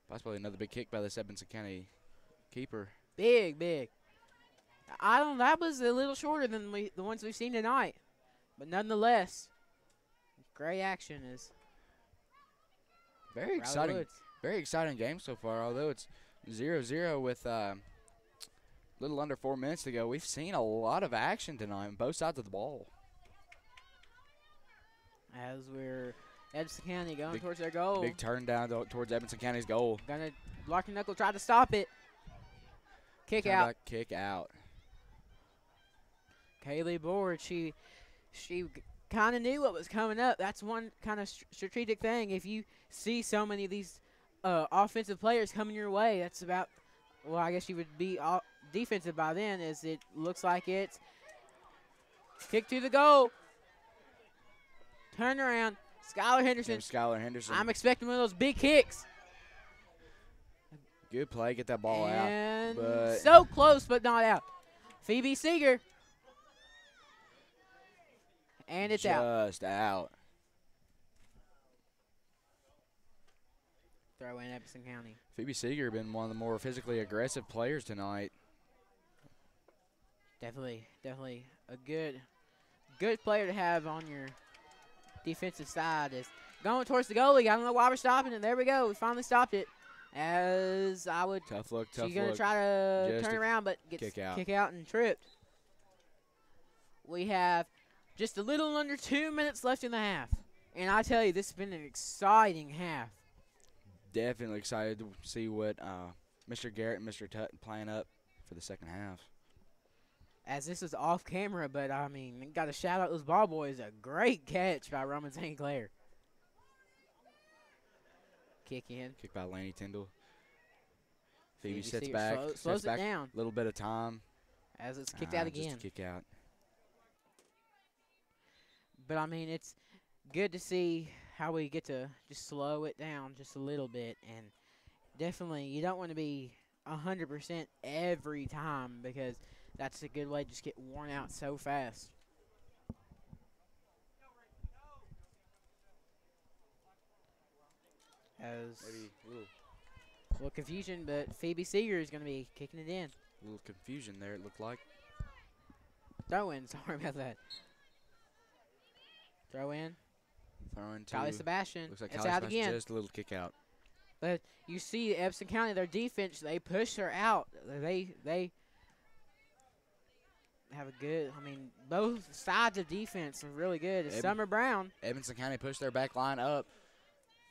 possibly another big kick by this Edmonson County keeper. Big. That was a little shorter than the ones we've seen tonight. But nonetheless, great action is very exciting. Very exciting game so far, although it's 0-0 with little under 4 minutes to go. We've seen a lot of action tonight on both sides of the ball. As we're Edmonson County going towards their goal. Big turn down towards Edmonson County's goal. Gonna block your knuckle, try to stop it. Kick out. Kick out. Kaylee Board, she kind of knew what was coming up. That's one kind of strategic thing. If you see so many of these offensive players coming your way, that's about, well, I guess you would be defensive by then, as it looks like it's kick to the goal. Turn around. Skylar Henderson. I'm expecting one of those big kicks. Good play. Get that ball out. But so close, but not out. Phoebe Seeger. And it's out. Just out. Throw in Edmonson County. Phoebe Seeger been one of the more physically aggressive players tonight. Definitely a good player to have on your defensive side. Is going towards the goalie. I don't know why we're stopping it. There we go. We finally stopped it. As I would. Tough look. She's going to try to turn around, but gets kick out and tripped. We have just a little under 2 minutes left in the half. And I tell you, this has been an exciting half. Definitely excited to see what Mr. Garrett and Mr. Tutton plan up for the second half. As this is off camera, but I mean, got to shout out those ball boys. A great catch by Roman St. Clair. Kick in. Kick by Laney Tyndall. Phoebe sits back. Slows it down. A little bit of time. As it's kicked out again. Just a kick out. But, I mean, it's good to see how we get to just slow it down just a little bit. And definitely you don't want to be 100% every time, because that's a good way to just get worn out so fast. As maybe a little confusion, but Phoebe Seeger is going to be kicking it in. A little confusion there, it looked like. Throw in. Sorry about that. Throw in. Throwing to Kylie Sebastian. Looks like it's Kylie out Sebastian, again. just a little kick out. But you see Edmonson County, their defense, they push her out. They have a good, I mean, both sides of defense are really good. It's Summer Brown. Edmonson County pushed their back line up.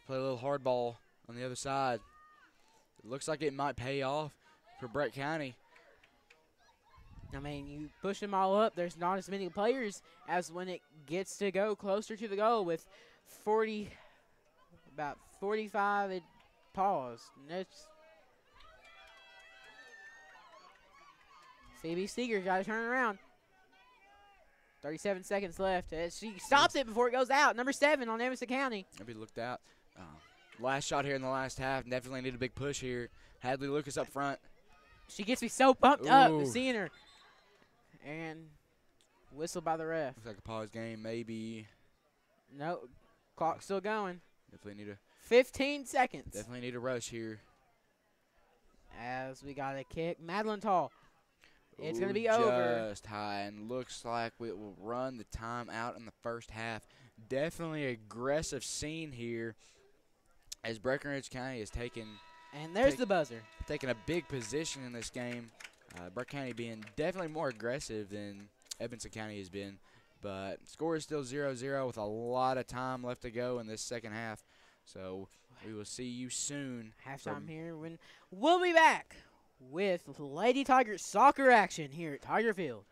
Play a little hard ball on the other side. It looks like it might pay off for Brett County. I mean, you push them all up. There's not as many players as when it gets to go closer to the goal with about 45 at pause. And it's Phoebe Seeger got to turn around. 37 seconds left. As she stops it before it goes out. Number 7 on Edmonson County. Maybe looked out. Last shot here in the last half. Definitely need a big push here. Hadley Lucas up front. She gets me so pumped up Ooh. seeing her. And whistle by the ref. Looks like a pause game, maybe. No, clock's still going. Definitely need a 15 seconds. Definitely need a rush here. As we got a kick. Madeline Tall. It's going to be over. Just high, and looks like we will run the time out in the first half. Definitely aggressive scene here as Breckenridge County is taking And there's the buzzer. a big position in this game. Burke County being definitely more aggressive than Edmonson County has been. But score is still 0-0 with a lot of time left to go in this second half. So we will see you soon. Halftime here. When we'll be back with Lady Tigers soccer action here at Tiger Field.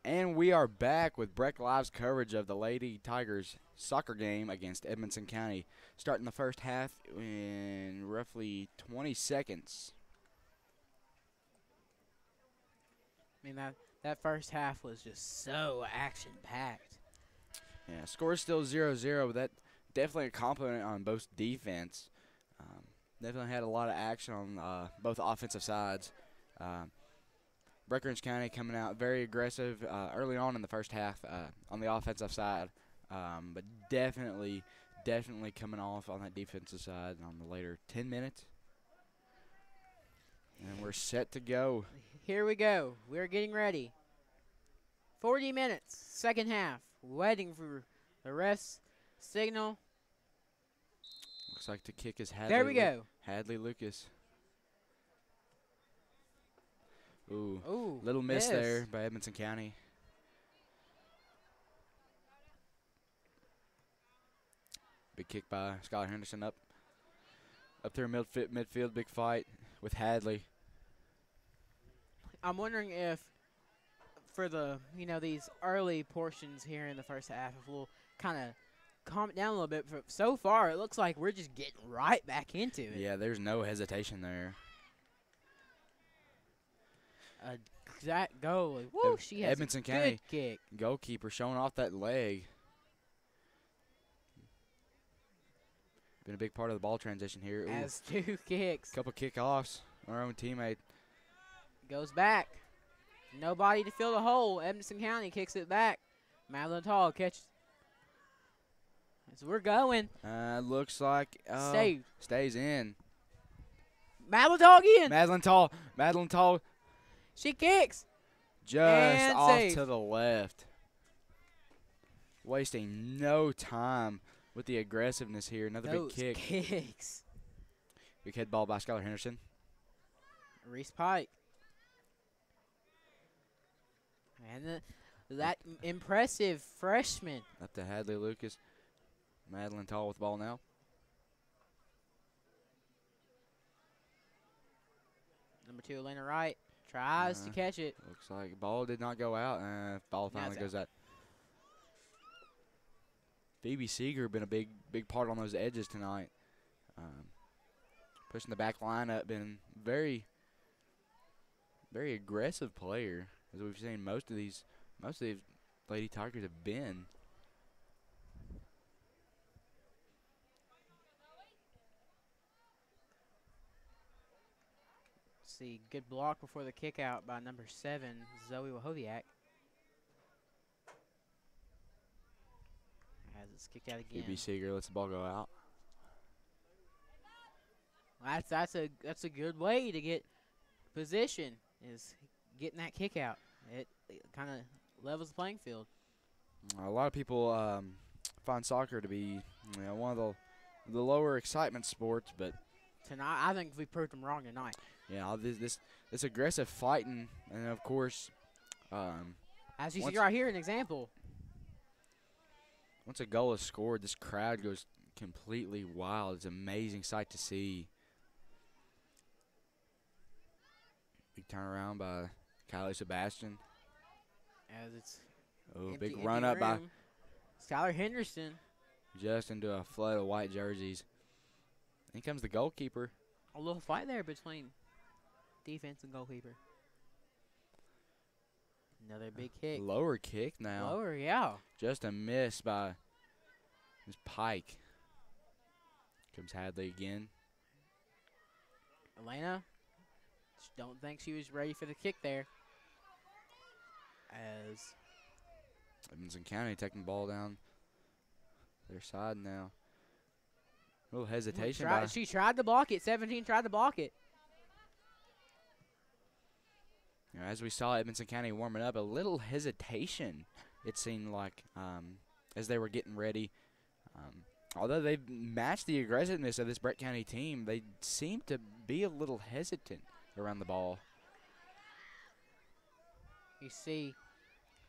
And we are back with Breck Live's coverage of the Lady Tigers soccer game against Edmonson County, starting the first half in roughly 20 seconds. I mean, that first half was just so action-packed. Yeah, score is still 0-0, but that definitely a compliment on both defense. Definitely had a lot of action on both offensive sides. Breckinridge County coming out very aggressive early on in the first half on the offensive side, but definitely coming off on that defensive side on the later 10 minutes. And we're set to go. Here we go. We're getting ready. 40 minutes, second half. Waiting for the ref's signal. Looks like the kick is Hadley. There we go. Hadley Lucas. Ooh, little miss there by Edmonson County. Big kick by Skylar Henderson up there midfield, big fight with Hadley. I'm wondering if for the, these early portions here in the first half, if we'll kind of calm it down a little bit. So far, it looks like we're just getting right back into it. Yeah, there's no hesitation there. That goal, woo, she has Edmonson a County good kick. Goalkeeper showing off that leg. Been a big part of the ball transition here. Has 2 kicks. Couple kickoffs. Our own teammate goes back. Nobody to fill the hole. Edmonson County kicks it back. Madeline Tall catches. So we're going. Looks like stays in. Madeline Tall again. Madeline Tall. She kicks. Just and off safe. to the left. Wasting no time with the aggressiveness here. Another Those big kick. Kicks. Big head ball by Skylar Henderson. Reese Pike. And that impressive freshman. Up to Hadley Lucas. Madeline Tall with the ball now. Number 2, Elena Wright. Tries to catch it. Looks like ball did not go out. Ball finally goes out. Phoebe Seeger been a big part on those edges tonight. Pushing the back line up, been very aggressive player, as we've seen most of these Lady Tigers have been. See, good block before the kick out by number 7, Zoe Wahoviak. As it's kicked out again. Phoebe Seeger lets the ball go out. That's a good way to get position, is getting that kick out. It kind of levels the playing field. A lot of people find soccer to be one of the lower excitement sports, but tonight I think we proved them wrong tonight. Yeah, this aggressive fighting, and of course, as you see right here, an example. Once a goal is scored, this crowd goes completely wild. It's an amazing sight to see. Big turnaround by Kylie Sebastian. As it's big run up by Skylar Henderson. Just into a flood of white jerseys. In comes the goalkeeper. A little fight there between defense and goalkeeper. Another big kick. Lower kick now. Lower, yeah. Just a miss by Ms. Pike. Comes Hadley again. Elena, don't think she was ready for the kick there. As Edmonson County taking the ball down their side now. A little hesitation. She tried to block it. 17 tried to block it. As we saw Edmonson County warming up, a little hesitation, it seemed like, as they were getting ready. Although they've matched the aggressiveness of this Breck County team, they seem to be a little hesitant around the ball. You see,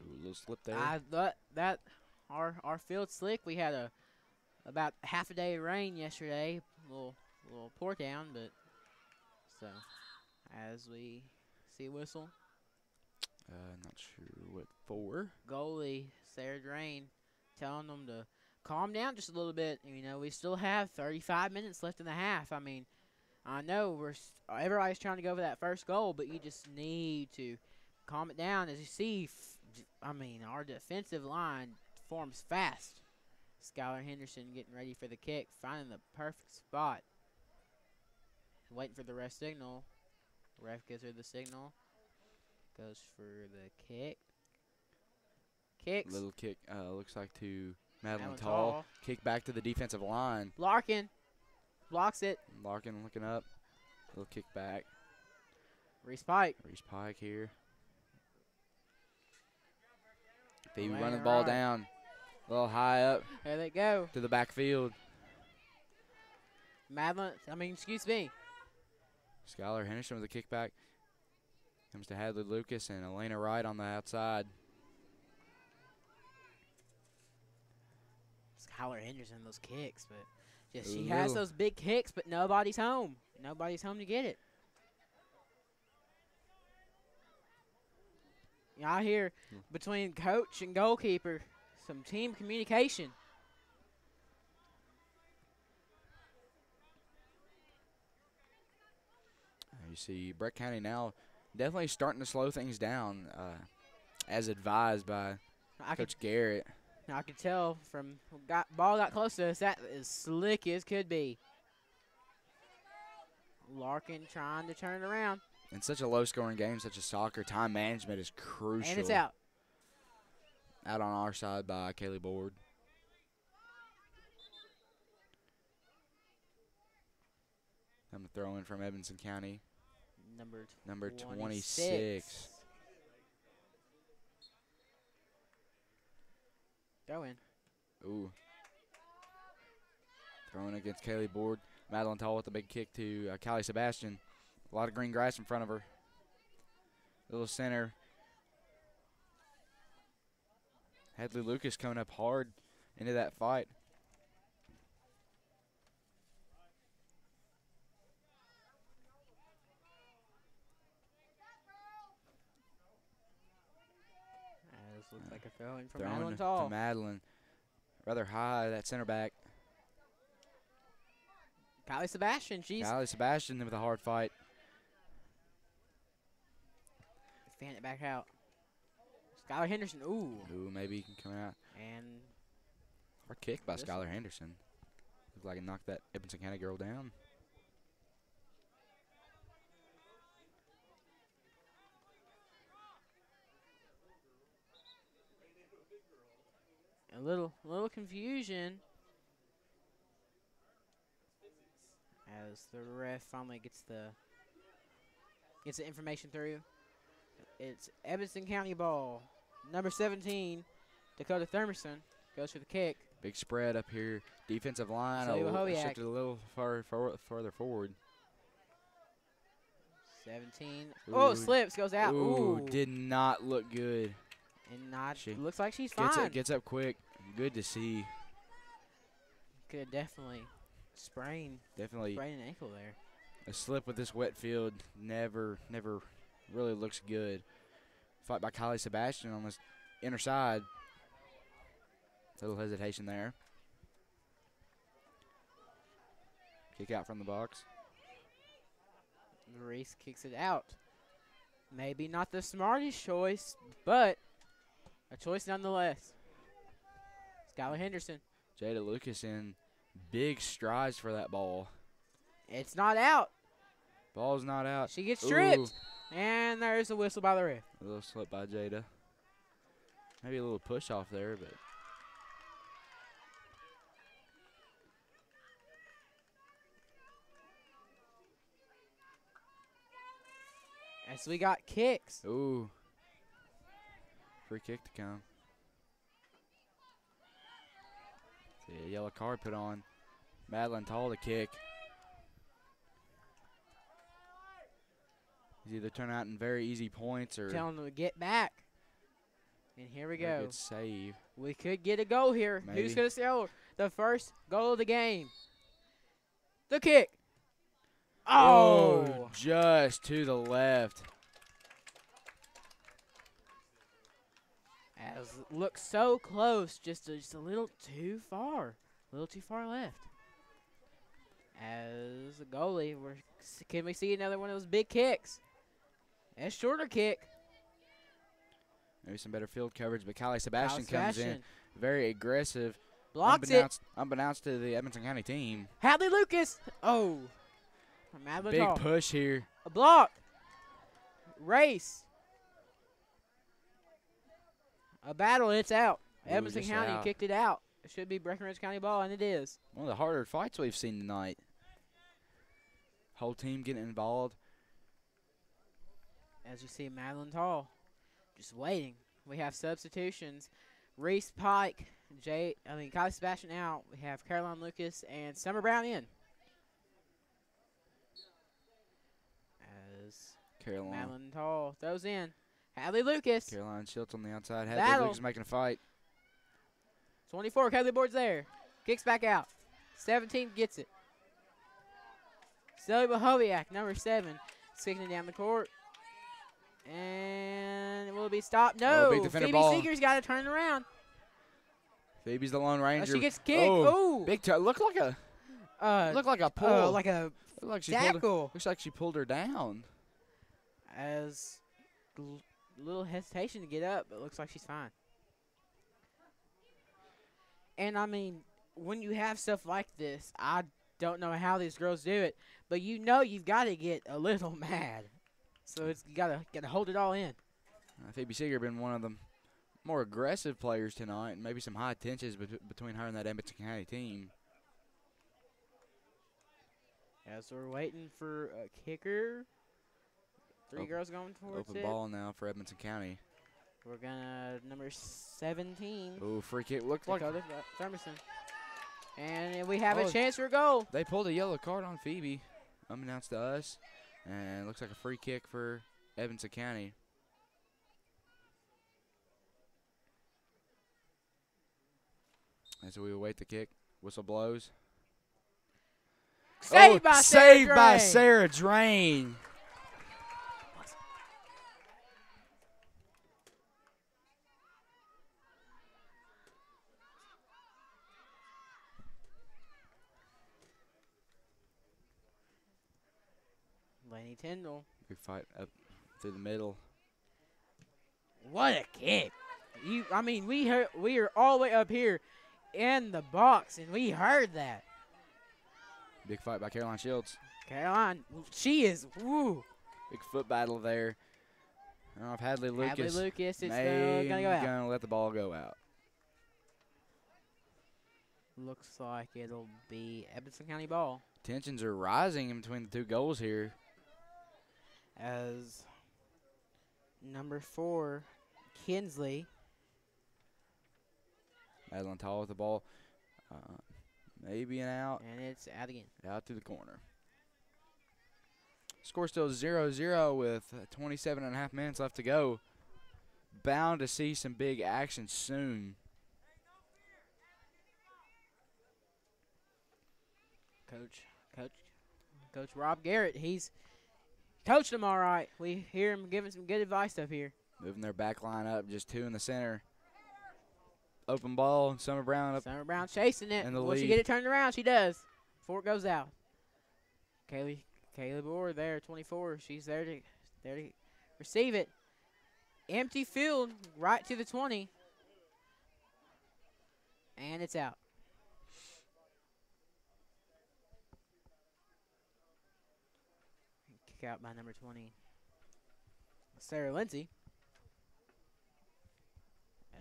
a little slip there. I thought that our field's slick. We had about half a day of rain yesterday, a little pour down, but so as we see whistle. Not sure what for. Goalie Sarah Drain telling them to calm down just a little bit. You know, we still have 35 minutes left in the half. I mean, I know everybody's trying to go for that first goal, but you just need to calm it down. As you see, I mean, our defensive line forms fast. Skylar Henderson getting ready for the kick, finding the perfect spot. Waiting for the ref signal. Ref gives her the signal. Goes for the kick. Kicks. Little kick, looks like to Madeline Tall. Kick back to the defensive line. Larkin blocks it. Larkin looking up. Little kick back. Reese Pike. Reese Pike here. Phoebe running the ball down. A little high up. There they go. To the backfield. Excuse me. Skylar Henderson with a kickback. Comes to Hadley Lucas and Elena Wright on the outside. Skylar Henderson, those kicks, but just she has those big kicks, but nobody's home. Nobody's home to get it. I hear between coach and goalkeeper some team communication. You see Brett County now definitely starting to slow things down, as advised by Coach Garrett. I could tell from ball got close to us, that is slick as could be. Larkin trying to turn it around. In such a low-scoring game such as soccer, time management is crucial. And it's out. Out on our side by Kaylee Board. I'm going to throw in from Edmonson County. Number 26. Go in. Ooh. Throwing against Kaylee Board. Madeline Tall with a big kick to Callie Sebastian. A lot of green grass in front of her. Little center. Hadley Lucas coming up hard into that fight. This looks like a throw-in from Madeline Tall. To Madeline. Rather high, that center back. Kylie Sebastian. Kylie Sebastian with a hard fight. Fan it back out. Skylar Henderson. Ooh. Ooh, maybe he can come out. And hard kick by Skylar Henderson. Looks like it knocked that Edmonson County girl down. A little confusion as the ref finally gets the information through. It's Edmonson County ball. Number 17, Dakota Thermerson, goes for the kick. Big spread up here. Defensive line shifted a little further forward. 17. Ooh. Oh, slips, goes out. Ooh, did not look good. And looks like she's fine. Gets up quick. Good to see. Could definitely sprain an ankle there. A slip with this wet field never really looks good. Fight by Kylie Sebastian on this inner side. Little hesitation there. Kick out from the box. Reese kicks it out. Maybe not the smartest choice, but a choice nonetheless. Skylar Henderson. Jada Lucas in big strides for that ball. It's not out. Ball's not out. She gets stripped. Ooh. And there's a whistle by the ref. A little slip by Jada. Maybe a little push off there, but. As we got kicks. Ooh. Free kick to come. See a yellow card put on Madeline Tall to kick. He's either turn out in very easy points or telling them to get back. And here we go. Good save. We could get a goal here. Maybe. Who's going to score the first goal of the game? The kick. Oh, just to the left. As it looks so close, just a little too far. A little too far left. As a goalie, can we see another one of those big kicks? A shorter kick. Maybe some better field coverage, but Kylie Sebastian comes in very aggressive. Blocks it. Unbeknownst to the Edmonson County team. Hadley Lucas. Oh. Madeline Big Hall. push here. A block. Race. A battle, and it's out. Ooh, Edmonson just County out. kicked it out. It should be Breckenridge County ball, and it is. One of the harder fights we've seen tonight. Whole team getting involved. As you see, Madeline Tall just waiting. We have substitutions. Reese Pike, Kylie Sebastian out. We have Caroline Lucas and Summer Brown in. As Madeline Tall throws in. Hadley Lucas. Caroline Schultz on the outside. Battle. Hadley Lucas making a fight. 24, Hadley boards there. Kicks back out. 17 gets it. Zoe Bohoviak, number 7, sticking it down the court. And it will be stopped. No, big defender Phoebe ball. Seeger's got to turn around. Phoebe's the Lone Ranger. Oh, she gets kicked. Oh, Ooh. big toe. Look like a pull. Like a Look like she tackle. looks like she pulled her down. As little hesitation to get up, but looks like she's fine. And, I mean, when you have stuff like this, I don't know how these girls do it, but you know you've got to get a little mad. So you gotta hold it all in. Phoebe Seeger been one of the more aggressive players tonight, and maybe some high tensions between her and that Edmonson County team. As we're waiting for a kicker. Three girls going towards Open it. ball now for Edmonson County. We're gonna number 17. Oh, free kick. Looked like Dakota Thermason. And we have a chance for a goal. they pulled a yellow card on Phoebe, unbeknownst to us. And it looks like a free kick for Edmonson County. As we await the kick, whistle blows. Saved by saved Sarah by Drain. Sarah Drain. Laney Tyndall. Big fight up through the middle. What a kick! We are all the way up here in the box, and we heard that. Big fight by Caroline Shields. Caroline, she is woo. Big foot battle there. I don't know if Hadley Lucas is may gonna go out. gonna let the ball go out. Looks like it'll be Edmonson County ball. Tensions are rising in between the two goals here. As number 4, Kinsley. Madeline Tall with the ball. Maybe an out. And it's out again. Out to the corner. Score still 0-0 with 27 and a half minutes left to go. Bound to see some big action soon. Coach Rob Garrett, he's coached them all right. We hear him giving some good advice up here. Moving their back line up, just 2 in the center. Open ball, Summer Brown up. Summer Brown chasing it. in the Will she lead. get it turned around? She does. Before it goes out. Kaylee Boer there, 24. She's there to receive it. Empty field, right to the 20. And it's out. Kick out by number 20, Sarah Lindsay.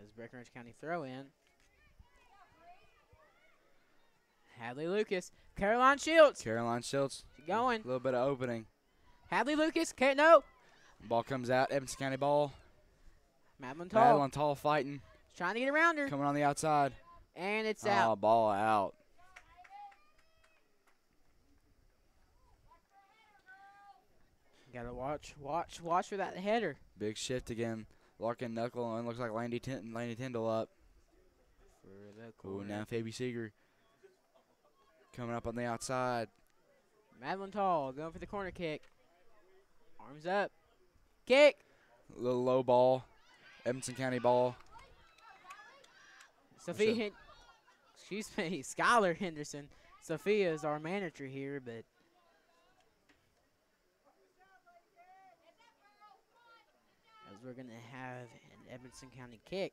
As Breckenridge County throw in. Hadley Lucas. Caroline Shields. Caroline Schultz. She's going. A little bit of opening. Hadley Lucas. No. Ball comes out. Edmonson County ball. Madeline Tall. Madeline Tall fighting. Trying to get around her. Coming on the outside. And it's out. Ball out. Gotta watch for that header. Big shift again. Larkin knuckle and looks like Laney Tyndall up. For the Ooh, corner. now Phoebe Seeger coming up on the outside. Madeline Tall going for the corner kick. Arms up. Kick. Little low ball. Edmonson County ball. Excuse me, Skylar Henderson. Sophia is our manager here, but as we're going to have an Edmonson County kick.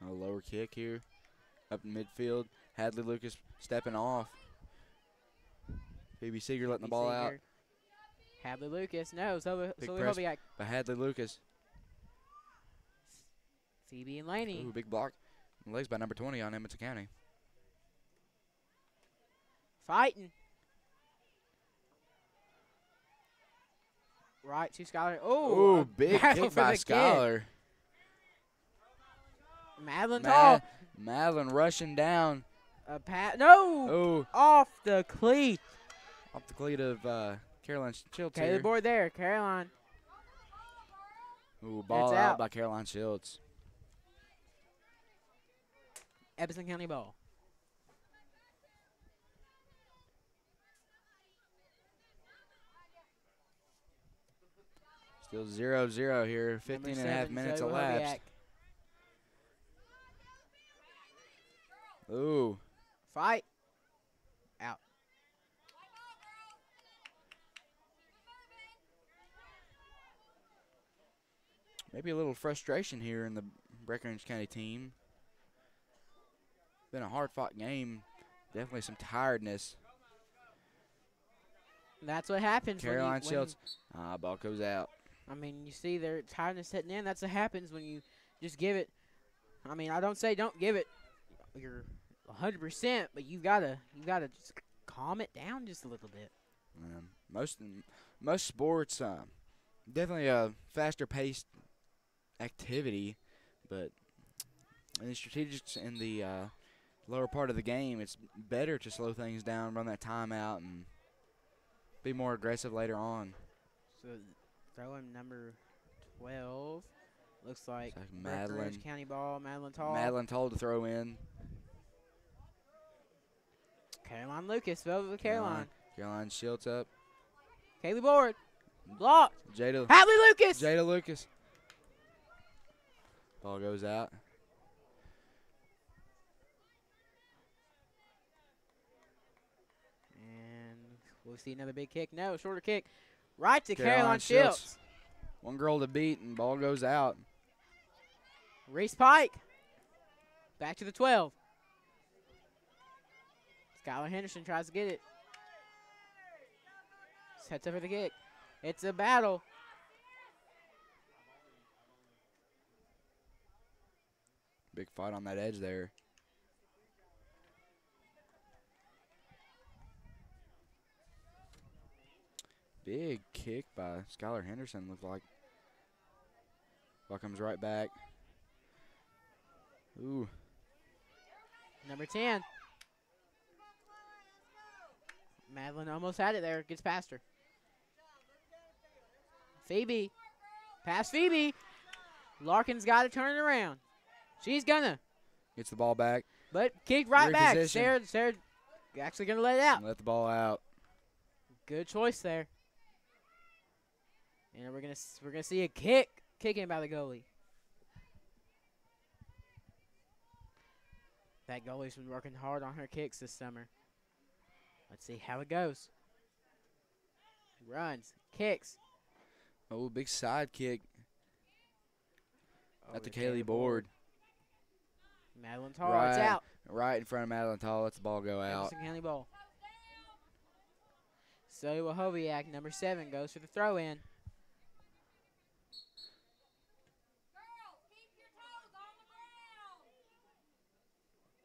A lower kick here. Up in midfield. Hadley Lucas stepping off. Phoebe Seeger letting the ball out. Hadley Lucas. No, Zoe Hobiak. By Hadley Lucas. Phoebe and Laney. Ooh, big block. Legs by number 20 on Edmonson County. Fighting. Right to Skylar. Oh, big kick by Skylar. Madeline Tall. Madeline rushing down. No. Oh. Off the cleat. Off the cleat of Caroline Schiltz. Okay, the board there. Caroline. Ooh, ball out by Caroline Schiltz. Edmonson County ball. Still 0-0 here. 15 and a half minutes elapsed. Ooh. Fight. Out. Maybe a little frustration here in the Breckinridge County team. Been a hard-fought game. Definitely some tiredness. That's what happens. Caroline Schiltz. Ball goes out. I mean, you see their tiredness setting in. That's what happens when you just give it. I mean, I don't say don't give it your 100%, but you gotta just calm it down just a little bit. Most sports, definitely a faster-paced activity, but in the strategics in the lower part of the game, it's better to slow things down, run that timeout, and be more aggressive later on. So throwing number 12 looks like Madeline County ball. Madeline Tall. Madeline Tall to throw in. Caroline Lucas, Velvet with Caroline. Caroline Schiltz up. Kaylee Board. Blocked. Hadley Lucas. Jada Lucas. Ball goes out. And we'll see another big kick. No, shorter kick. Right to Caroline Schiltz. One girl to beat, and ball goes out. Reese Pike. Back to the 12. Skylar Henderson tries to get it. Sets up for the kick. It's a battle. Big fight on that edge there. Big kick by Skylar Henderson, looked like. Ball comes right back. Ooh. Number 10. Madeline almost had it there. Gets past her. Phoebe. Pass Phoebe. Larkin's got to turn it around. She's gonna. Gets the ball back. But kick right back. Reposition. Sarah actually gonna let it out. Let the ball out. Good choice there. And we're gonna see a kick in by the goalie. That goalie's been working hard on her kicks this summer. Let's see how it goes. Runs, kicks. Oh, big side kick. At the Kaylee Board. Madeline Tall, it's out. Right in front of Madeline Tall, lets the ball go out. Edmonson County ball. So Wahobiak, number 7, goes for the throw-in.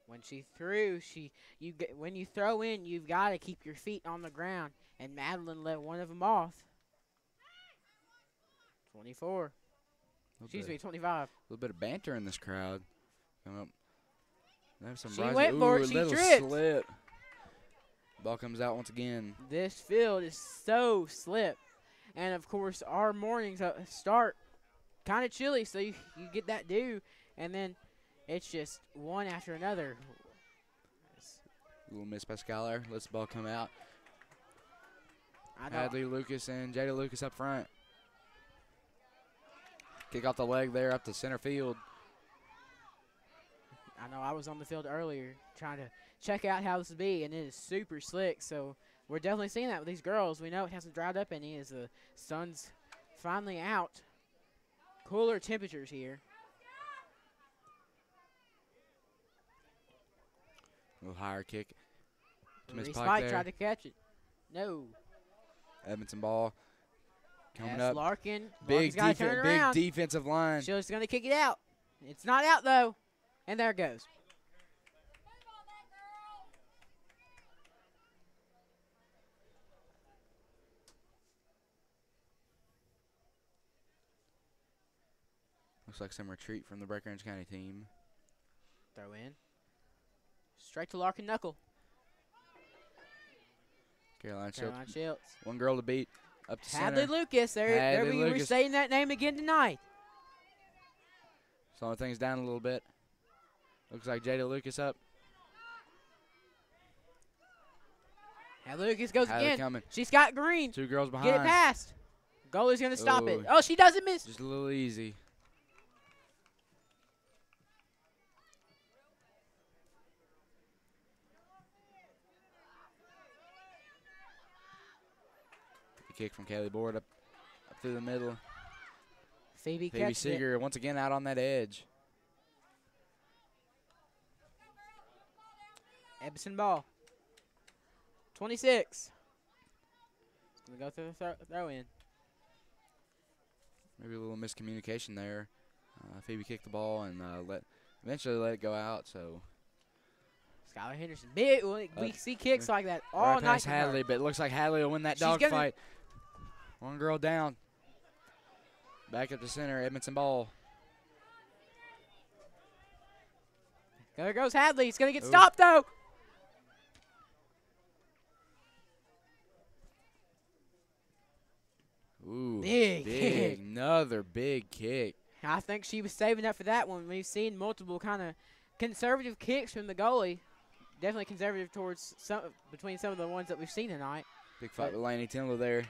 When she threw, when you throw in, you've got to keep your feet on the ground. And Madeline let one of them off. 24. Excuse me, 25. A little bit of banter in this crowd. Coming up. She went for it. She tripped. Slip. Ball comes out once again. This field is so slip. And, of course, our mornings start kind of chilly, so you get that dew. And then it's just one after another. A little miss by Skylar. Lets the ball come out. I know. Hadley Lucas and Jada Lucas up front. Kick off the leg there up to center field. I know I was on the field earlier trying to check out how this would be, and it is super slick. So we're definitely seeing that with these girls. We know it hasn't dried up any as the sun's finally out. Cooler temperatures here. A little higher kick. Miss Reese Pike Pike there. tried to catch it. No. Edmonson ball coming That's up. Larkin. Big, Larkin's gotta turn it big around. defensive line. She's going to kick it out. It's not out, though. And there it goes. Looks like some retreat from the Breckenridge County team. Throw in. Straight to Larkin Knuckle. Caroline Caroline Schultz. Schultz. One girl to beat. Up to Hadley center. Lucas. There Hadley we're Lucas. saying that name again tonight. Slowing things down a little bit. Looks like Jada Lucas up. Hadley Lucas goes Hadley again. coming. She's got green. Two girls behind. Get it past. Goalie's going to stop it. Ooh. Oh, she doesn't miss. Just a little easy. Kick from Kelly Board up through the middle. Phoebe Phoebe catches it. Seeger once again out on that edge. Edmonson ball. 26. Going to go through the throw in. Maybe a little miscommunication there. Phoebe kicked the ball and eventually let it go out. So Skylar Henderson. Big. We see kicks like that all right night. past from her. Hadley, but it looks like Hadley will win that She's dog gonna- fight. One girl down. Back at the center, Edmonson ball. There goes Hadley. He's going to get Ooh. stopped, though. Ooh, Big kick. Another big kick. I think she was saving up for that one. We've seen multiple kind of conservative kicks from the goalie. Definitely conservative towards between some of the ones that we've seen tonight. Big fight with Laney Timler there.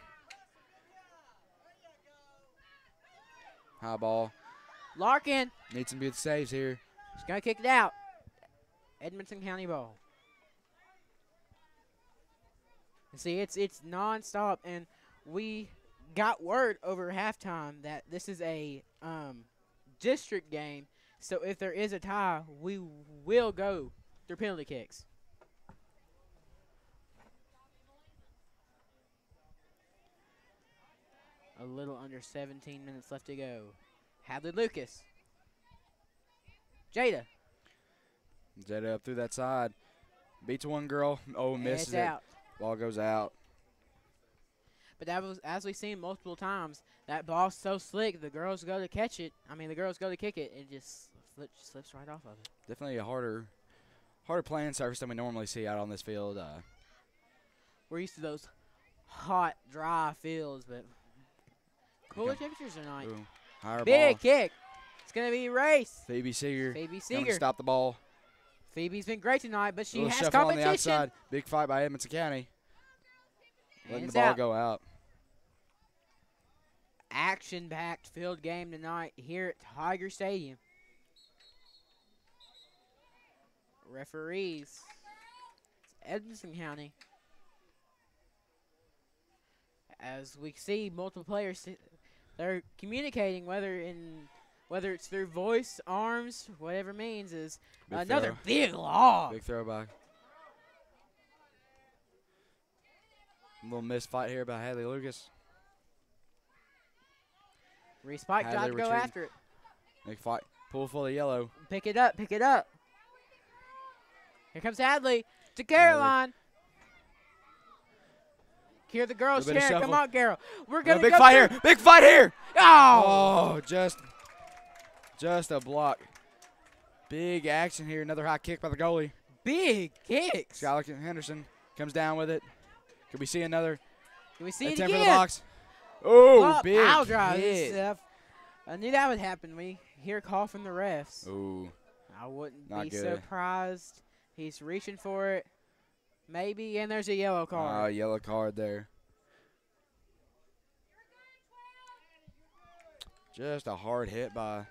High ball. Larkin. Needs some good saves here. She's going to kick it out. Edmonson County ball. And see, it's nonstop, and we got word over halftime that this is a district game. So if there is a tie, we will go through penalty kicks. A little under 17 minutes left to go. Hadley Lucas. Jada. Jada up through that side. Beats one girl. Oh, misses It's it. out. Ball goes out. But that was, as we've seen multiple times, that ball's so slick, the girls go to catch it. I mean, the girls go to kick it, it just slips right off of it. Definitely a harder playing surface than we normally see out on this field. We're used to those hot, dry fields, but cooler temperatures tonight. Ooh, higher Big ball. kick. It's going to be a race. Phoebe Seeger. Phoebe Coming Seeger. to stop the ball. Phoebe's been great tonight, but she Little has shuffle on the competition. outside. Big fight by Edmonson County. And Letting the it's ball out. go out. Action-packed field game tonight here at Tiger Stadium. Referees. It's Edmonson County. As we see multiple players, they're communicating whether it's through voice, arms, whatever means is Big another throw. big lob. Big throw by. A little missed fight here by Hadley Lucas. Reese Pike Hadley tried to go retreating. after it. Big fight. Pool full of yellow. Pick it up, pick it up. Here comes Hadley to Caroline. Here the girls Little bit of cheering. Come shuffle. on, Carol. We're Got going a to big fight here. Big fight here. Oh! Oh, just a block. Big action here. Another high kick by the goalie. Big kicks. Skylar Henderson comes down with it. Could we see another Can we see it attempt for the again? box? Oh, Up, big pile drive and hit. stuff. I knew that would happen. We hear a call from the refs. Ooh, I wouldn't Not be good. surprised. He's reaching for it. Maybe, and there's a yellow card. yellow card there. Just a hard hit by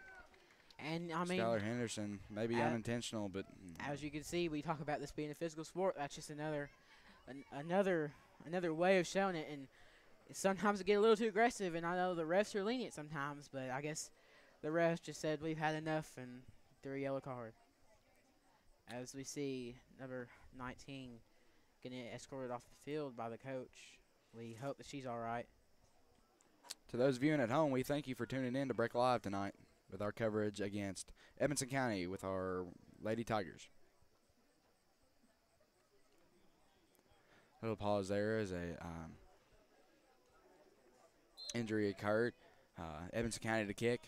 And I mean, Skylar Henderson. Maybe unintentional, but as you can see, we talk about this being a physical sport. That's just another way of showing it. And sometimes it get a little too aggressive, and I know the refs are lenient sometimes, but I guess the refs just said we've had enough and threw a yellow card. As we see number 19 getting escorted off the field by the coach. We hope that she's all right. to those viewing at home, we thank you for tuning in to Break Live tonight with our coverage against Edmonson County with our Lady Tigers. Little pause there as a injury occurred. Edmonson County to kick.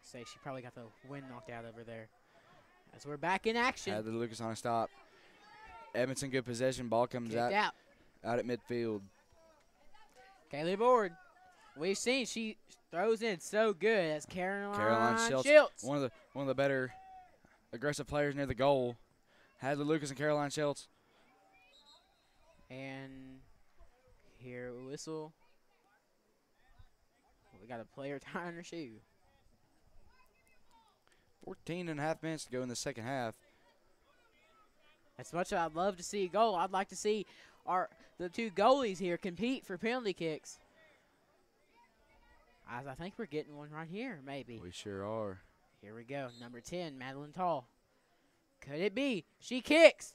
Say she probably got the wind knocked out over there. As we're back in action. Had the Lucas on a stop. Edmonson good possession. Ball comes Kicked out. Out at midfield. Kaylee Board. We've seen she throws in so good as Caroline Schultz. One of the better aggressive players near the goal. Hadley Lucas and Caroline Schultz. And here we whistle. We got a player tying her shoe. 14 and a half minutes to go in the second half. As much as I'd love to see a goal, I'd like to see the two goalies here compete for penalty kicks. As I think we're getting one right here, maybe. We sure are. Here we go. Number 10, Madeline Tall. Could it be? She kicks.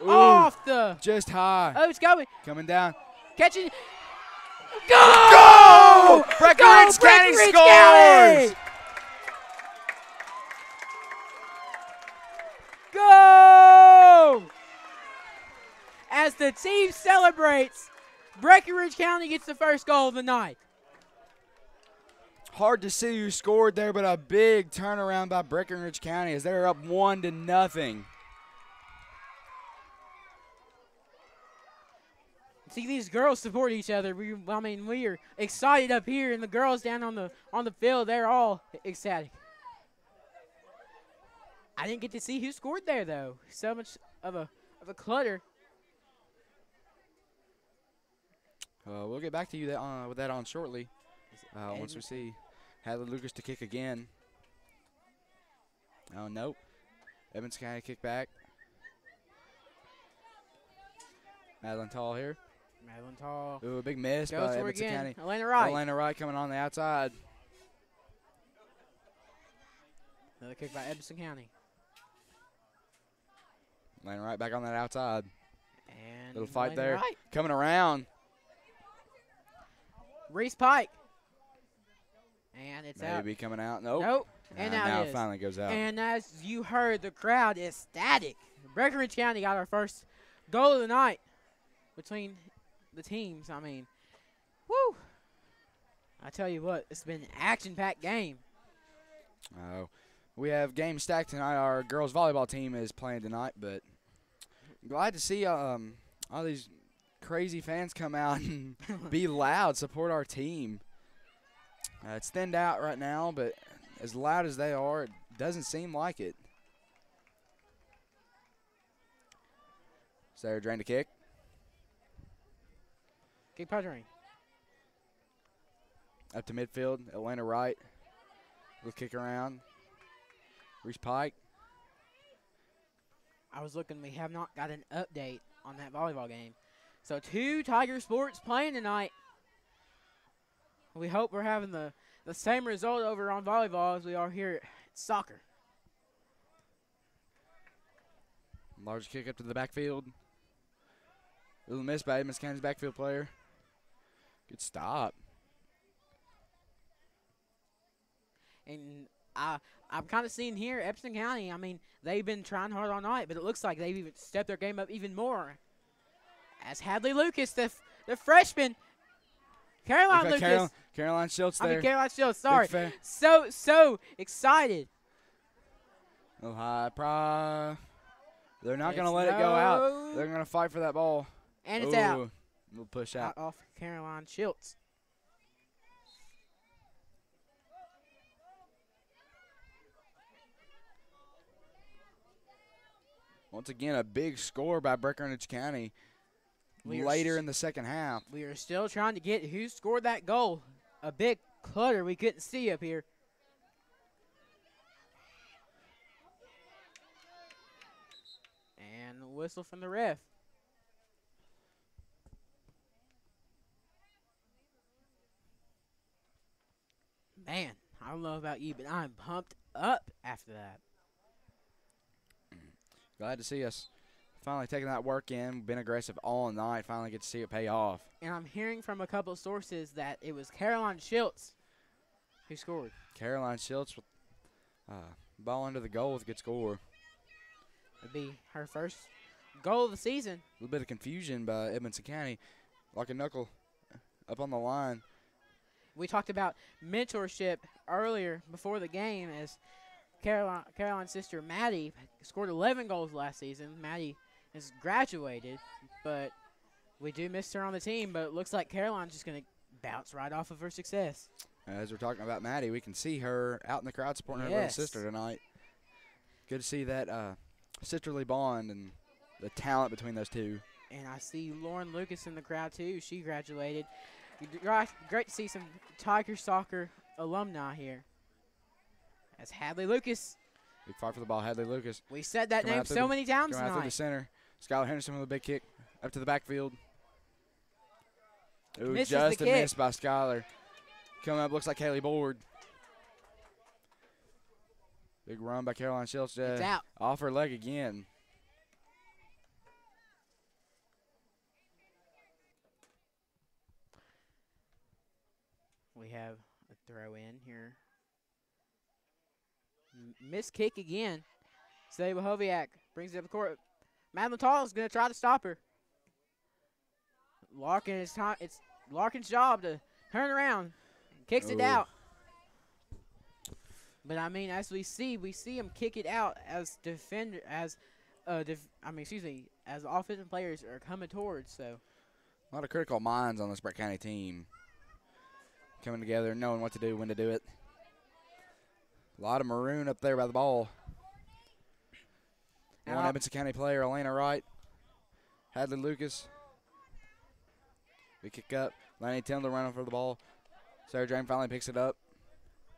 Ooh, Off the. just high. Oh, it's going. Coming down. Catching. Go! Go! Breckenridge County Breckenridge scores! County! Go! As the team celebrates, Breckenridge County gets the first goal of the night. Hard to see who scored there, but a big turnaround by Breckenridge County as they're up 1-0. See, these girls support each other. We are excited up here, and the girls down on the field, they're all ecstatic. I didn't get to see who scored there though. So much of a clutter. We'll get back to you with that on shortly. Once we see Hadley Lucas to kick again. Oh, nope. Edmonson County kick back. Madeline Tall here. Madeline Tall. Ooh, a big miss by Goes for Edmonson again. County. Elena Wright. Elena Wright coming on the outside. Another kick by Edmonson County. Elena Wright back on that outside. And little fight Elena there. Wright. Coming around. Reese Pike. And it's out. Maybe coming out. Nope. Nope. And now it it finally goes out. And as you heard, the crowd is ecstatic. Breckenridge County got our first goal of the night between the teams. I mean, woo. I tell you what, it's been an action-packed game. We have games stacked tonight. Our girls volleyball team is playing tonight, but glad to see all these crazy fans come out and be loud, support our team. It's thinned out right now, but as loud as they are, it doesn't seem like it. Sarah Drain to kick. Kick by Drain. Up to midfield, Atlanta Wright. Little kick around. Reese Pike. I was looking, we have not got an update on that volleyball game. So 2 Tiger Sports playing tonight. We hope we're having the same result over on volleyball as we are here at soccer. Large kick up to the backfield. Little miss by Edmonson County's backfield player. Good stop. And I'm kind of seeing here, Edmonson County, I mean, they've been trying hard all night, but it looks like they've even stepped their game up even more. As Hadley Lucas, the freshman, Caroline Lucas. Caroline Schultz there. Caroline Schultz, sorry. So excited. Little high They're not going to let it go out. They're going to fight for that ball. And it's out. Little push out. Off Caroline Schultz. Once again, a big score by Breckenridge County later in the second half. We are still trying to get who scored that goal. A big clutter we couldn't see up here. And a whistle from the ref. Man, I don't know about you, but I'm pumped up after that. Glad to see us finally taking that work in. Been aggressive all night. Finally get to see it pay off. And I'm hearing from a couple of sources that it was Caroline Schultz who scored. Caroline Schultz with ball under the goal with a good score. It'd be her first goal of the season. A little bit of confusion by Edmonson County. Like a knuckle up on the line. We talked about mentorship earlier before the game as Caroline's sister Maddie scored 11 goals last season. Maddie has graduated, but we do miss her on the team. But it looks like Caroline's just going to bounce right off of her success. As we're talking about Maddie, we can see her out in the crowd supporting her little sister tonight. Good to see that sisterly bond and the talent between those two. And I see Lauren Lucas in the crowd, too. She graduated. Great to see some Tiger soccer alumni here. As Hadley Lucas. Big fight for the ball, Hadley Lucas. We said that name so many times tonight. Going out through the center. Skylar Henderson with a big kick up to the backfield. Ooh, just a miss by Skylar. Coming up, looks like Haley Board. Big run by Caroline Schultz. It's out. Off her leg again. We have a throw in here. Miss kick again. Sable Hoviak brings it up the court. Madeline Tall is going to try to stop her. Larkin, it's Larkin's job to turn around. Kicks it out. But I mean, as we see him kick it out as defender, as offensive players are coming towards. So a lot of critical minds on this Brett County team coming together, knowing what to do, when to do it. A lot of maroon up there by the ball. One Edmonson County player, Elena Wright. Hadley Lucas. We kick up. Lanny Tindall running for the ball. Sarah Jane finally picks it up.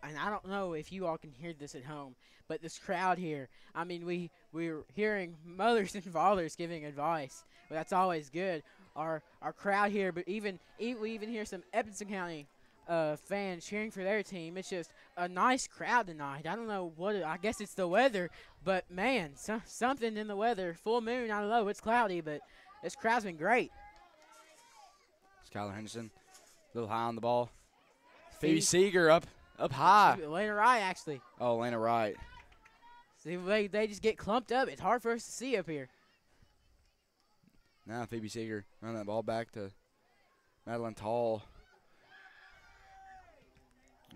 And I don't know if you all can hear this at home, but this crowd here, I mean, we're hearing mothers and fathers giving advice. Well, that's always good. Our crowd here, but we even hear some Edmonson County fans cheering for their team. It's just a nice crowd tonight. I don't know I guess it's the weather, but man, something in the weather. Full moon, I don't know. It's cloudy, but this crowd's been great. Skylar Henderson, a little high on the ball. Phoebe Seeger up high. Elena Wright, actually. Oh, Elena Wright. See, they just get clumped up. It's hard for us to see up here. Now Phoebe Seeger run that ball back to Madeline Tall.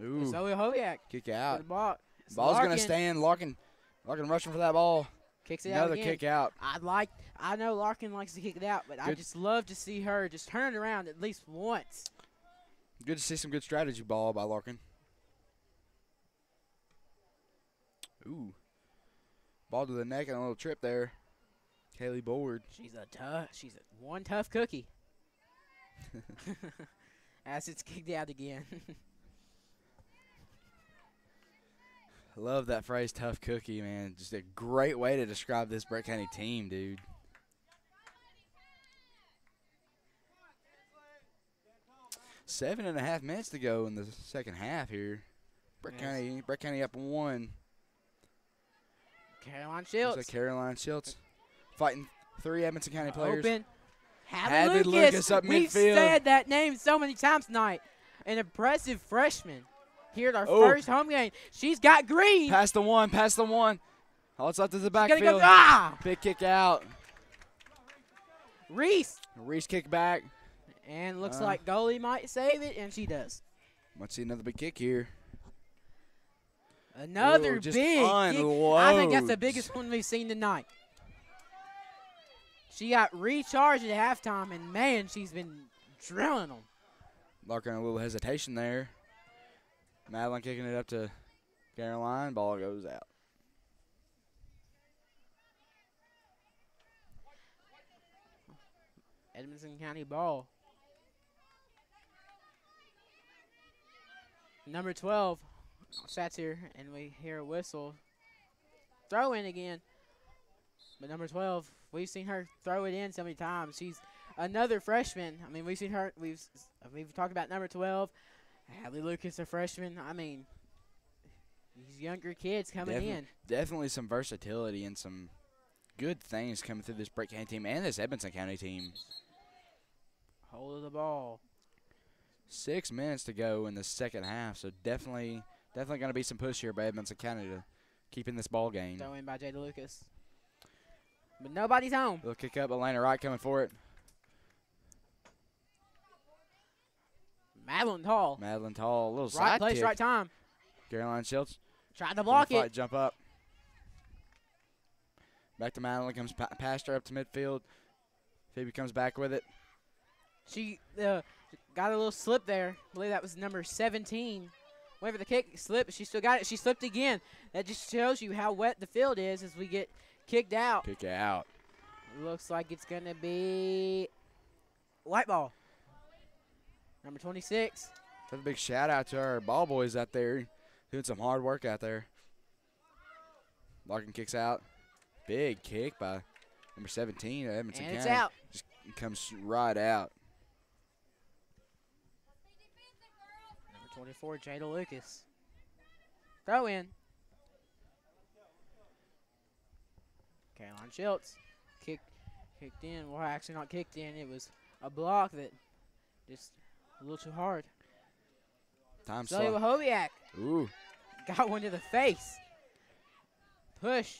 Ooh. Zoe Hoviak. Kick out. Ball's going to stand. Larkin rushing for that ball. Kicks it out again. Another kick out. I know Larkin likes to kick it out, but I just love to see her just turn it around at least once. Good to see some good strategy ball by Larkin. Ooh. Ball to the neck and a little trip there. Kaylee Board. She's one tough cookie. As it's kicked out again. I love that phrase, tough cookie, man. Just a great way to describe this Brett County team, dude. Seven and a half minutes to go in the second half here. Brett County up 1. Caroline Schultz. Looks like Caroline Schultz fighting 3 Edmonson County players. Open. Hadley Lucas up We've midfield. said that name so many times tonight. An impressive freshman. Here at our first home game. She's got green. Past the one. All it's left is the backfield. Big kick out. Reese kick back. And looks like goalie might save it, and she does. Might see another big kick here. Another just big kick. I think that's the biggest one we've seen tonight. She got recharged at halftime, and, man, she's been drilling them. Larkin a little hesitation there. Madeline kicking it up to Caroline. Ball goes out. Edmonson County ball. Number 12 sats here, and we hear a whistle. Throw in again. But number 12, we've seen her throw it in so many times. She's another freshman. I mean, we've seen her. We've talked about number 12, Hadley Lucas, a freshman. I mean, these younger kids coming in. Definitely some versatility and some good things coming through this Brick County team and this Edmonson County team. Hold of the ball. 6 minutes to go in the second half, so definitely going to be some push here by Edmonson County to keep in this ball game. Throw in by Jada Lucas. But nobody's home. Little kick up, Elena Wright coming for it. Madeline Tall. Madeline Tall, a little Right side place, kick. right time. Caroline Schultz. Tried to block it. Jump up. Back to Madeline, comes past her up to midfield. Phoebe comes back with it. She got a little slip there. I believe that was number 17. Whenever the kick slipped, she still got it. She slipped again. That just shows you how wet the field is as we get kicked out. Kick out. Looks like it's going to be white ball. Number 26. That's a big shout out to our ball boys out there doing some hard work out there. Larkin kicks out. Big kick by number 17 at Edmonson County. And it's out. Just comes right out. Number 24, Jada Lucas. Throw in. Caroline Schultz. Kicked in. Well, actually not kicked in. It was a block that just a little too hard. Time Zoe slow. Wahoviak Ooh. got one to the face. Push.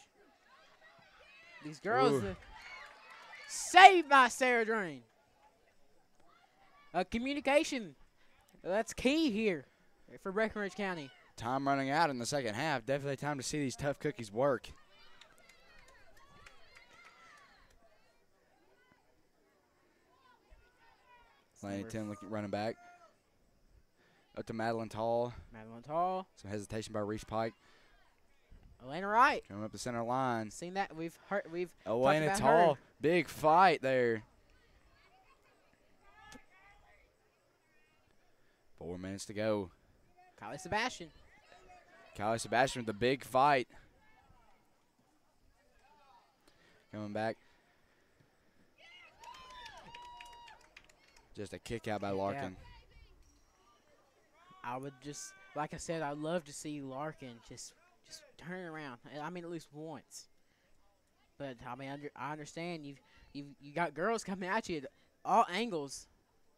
These girls saved by Sarah Drain. Communication. That's key here for Breckenridge County. Time running out in the second half. Definitely time to see these tough cookies work. Lane 10 running back. Up to Madeline Tall. Madeline Tall. Some hesitation by Reese Pike. Elena Wright. Coming up the center line. Seen that. We've heard. We've Elena talked about Tall. her. Big fight there. 4 minutes to go. Kylie Sebastian. Kylie Sebastian with the big fight. Coming back. Just a kick out by Larkin. I would just, like I said, I'd love to see Larkin just turn around. I mean, at least once. But I mean, I understand you got girls coming at you at all angles.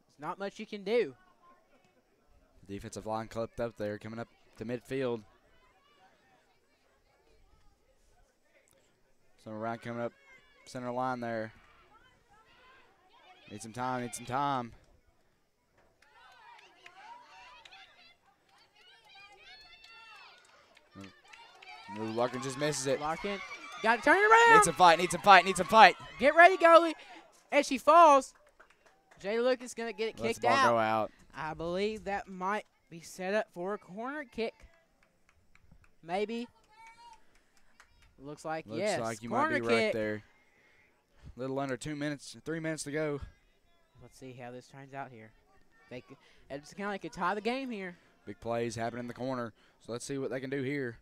There's not much you can do. Defensive line clipped up there, coming up to midfield. Some around coming up center line there. Need some time. Larkin just misses it. Larkin got to turn it around. Need some fight. Get ready, goalie. As she falls, Jada Lucas going to get it Lets kicked the ball out. go out. I believe that might be set up for a corner kick. Maybe. Looks like yes. Looks like you corner might be kick. right there. Little under 2 minutes, 3 minutes to go. Let's see how this turns out here. Edmonson County could tie the game here. Big plays happening in the corner. So let's see what they can do here.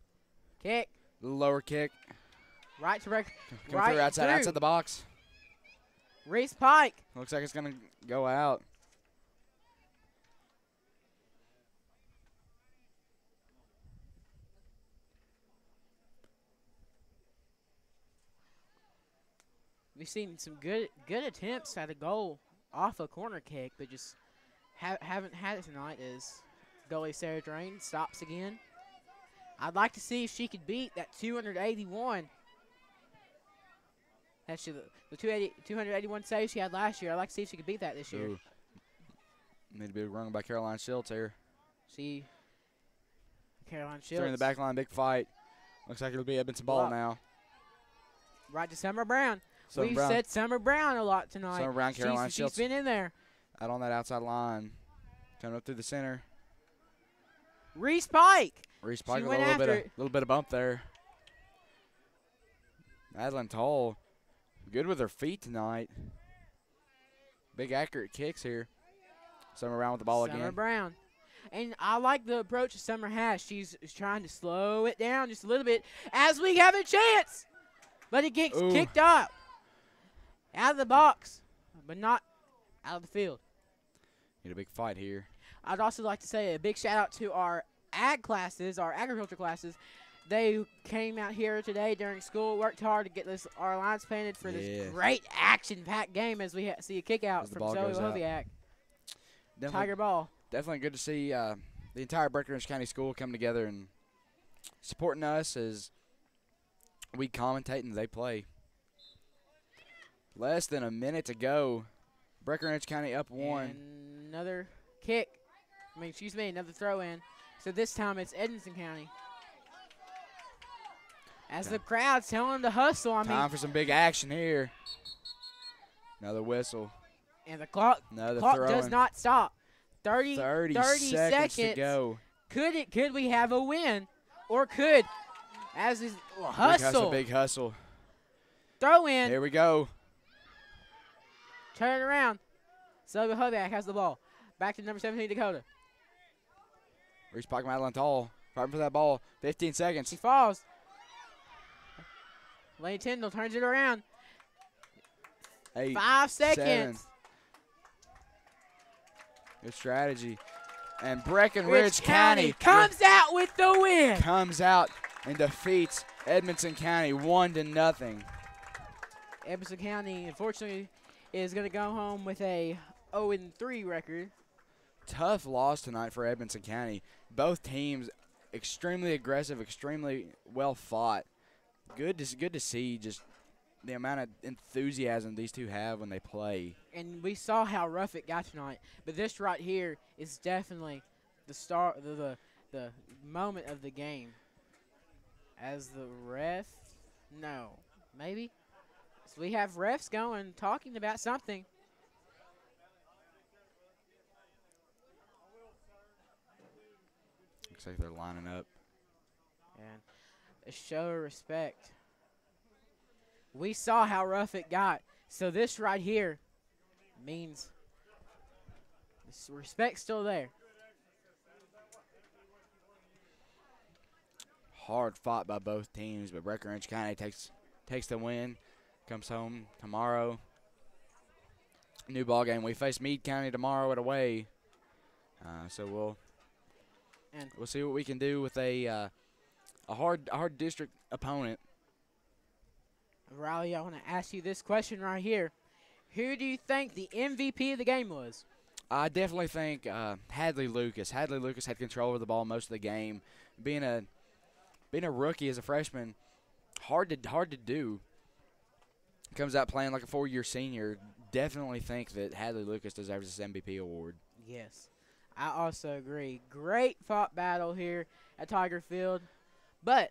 Kick. Little lower kick. Right to right. Come through outside the box. Reese Pike. Looks like it's going to go out. We've seen some good attempts at a goal off a corner kick, but just haven't had it tonight as goalie Sarah Drain stops again. I'd like to see if she could beat that 281. That's the 281 save she had last year. I'd like to see if she could beat that this year. Ooh. Need to be run by Caroline Schultz here. See Caroline Schultz. They're in the back line, big fight. Looks like it'll be Edmonson ball now. Right to Summer Brown. We've Brown. said Summer Brown a lot tonight. Summer Brown, Caroline Schultz. She's been in there. Out on that outside line. Coming up through the center. Reese Pike. Reese Pike She with went a after little bit of bump there. Madeline Toll, good with her feet tonight. Big accurate kicks here. Summer Brown with the ball again. Summer Brown. And I like the approach Summer has. She's trying to slow it down just a little bit as we have a chance. But it gets kicked up out of the box, but not out of the field. Need a big fight here. I'd also like to say a big shout out to our ag classes, our agriculture classes. They came out here today during school, worked hard to get our lines painted for this great action-packed game as we see a kick out from Zoe Wahoviak. Tiger ball. Definitely good to see the entire Breckinridge County School come together and supporting us as we commentate and they play. Less than a minute to go. Breckinridge County up 1. And another kick. Another throw in. So this time it's Edmonson County. As the crowd's telling them to hustle. Time for some big action here. Another whistle. And the clock does not stop. 30 seconds to go. Could we have a win? Or could, as is hustle. Big hustle. Throw in. Here we go. Turn it around. Zoe Wahoviak has the ball. Back to number 17, Dakota. Reese Pocket Madeline Tall. Fighting for that ball. 15 seconds. He falls. Lane Tyndall turns it around. 8, 5 seconds. 7. Good strategy. And Breckinridge County comes out with the win. Comes out and defeats Edmonson County 1-0. Edmonson County, unfortunately, is going to go home with a 0-3 record. Tough loss tonight for Edmonson County. Both teams extremely aggressive, extremely well fought. Good to see just the amount of enthusiasm these two have when they play. And we saw how rough it got tonight. But this right here is definitely the start, the moment of the game. As the ref, maybe. So we have refs going, talking about something. Looks like they're lining up. And a show of respect. We saw how rough it got. So this right here means this respect's still there. Hard fought by both teams, but Breckinridge County takes the win. Comes home tomorrow. New ball game. We face Meade County tomorrow at away. So we'll see what we can do with a hard district opponent. Riley, I want to ask you this question right here. Who do you think the MVP of the game was? I definitely think Hadley Lucas. Hadley Lucas had control of the ball most of the game. Being a rookie as a freshman, hard to do. Comes out playing like a 4-year senior. Definitely think that Hadley Lucas deserves this MVP award. Yes, I also agree. Great fought battle here at Tiger Field. But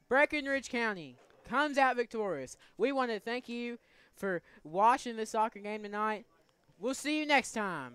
Breckinridge County comes out victorious. We want to thank you for watching this soccer game tonight. We'll see you next time.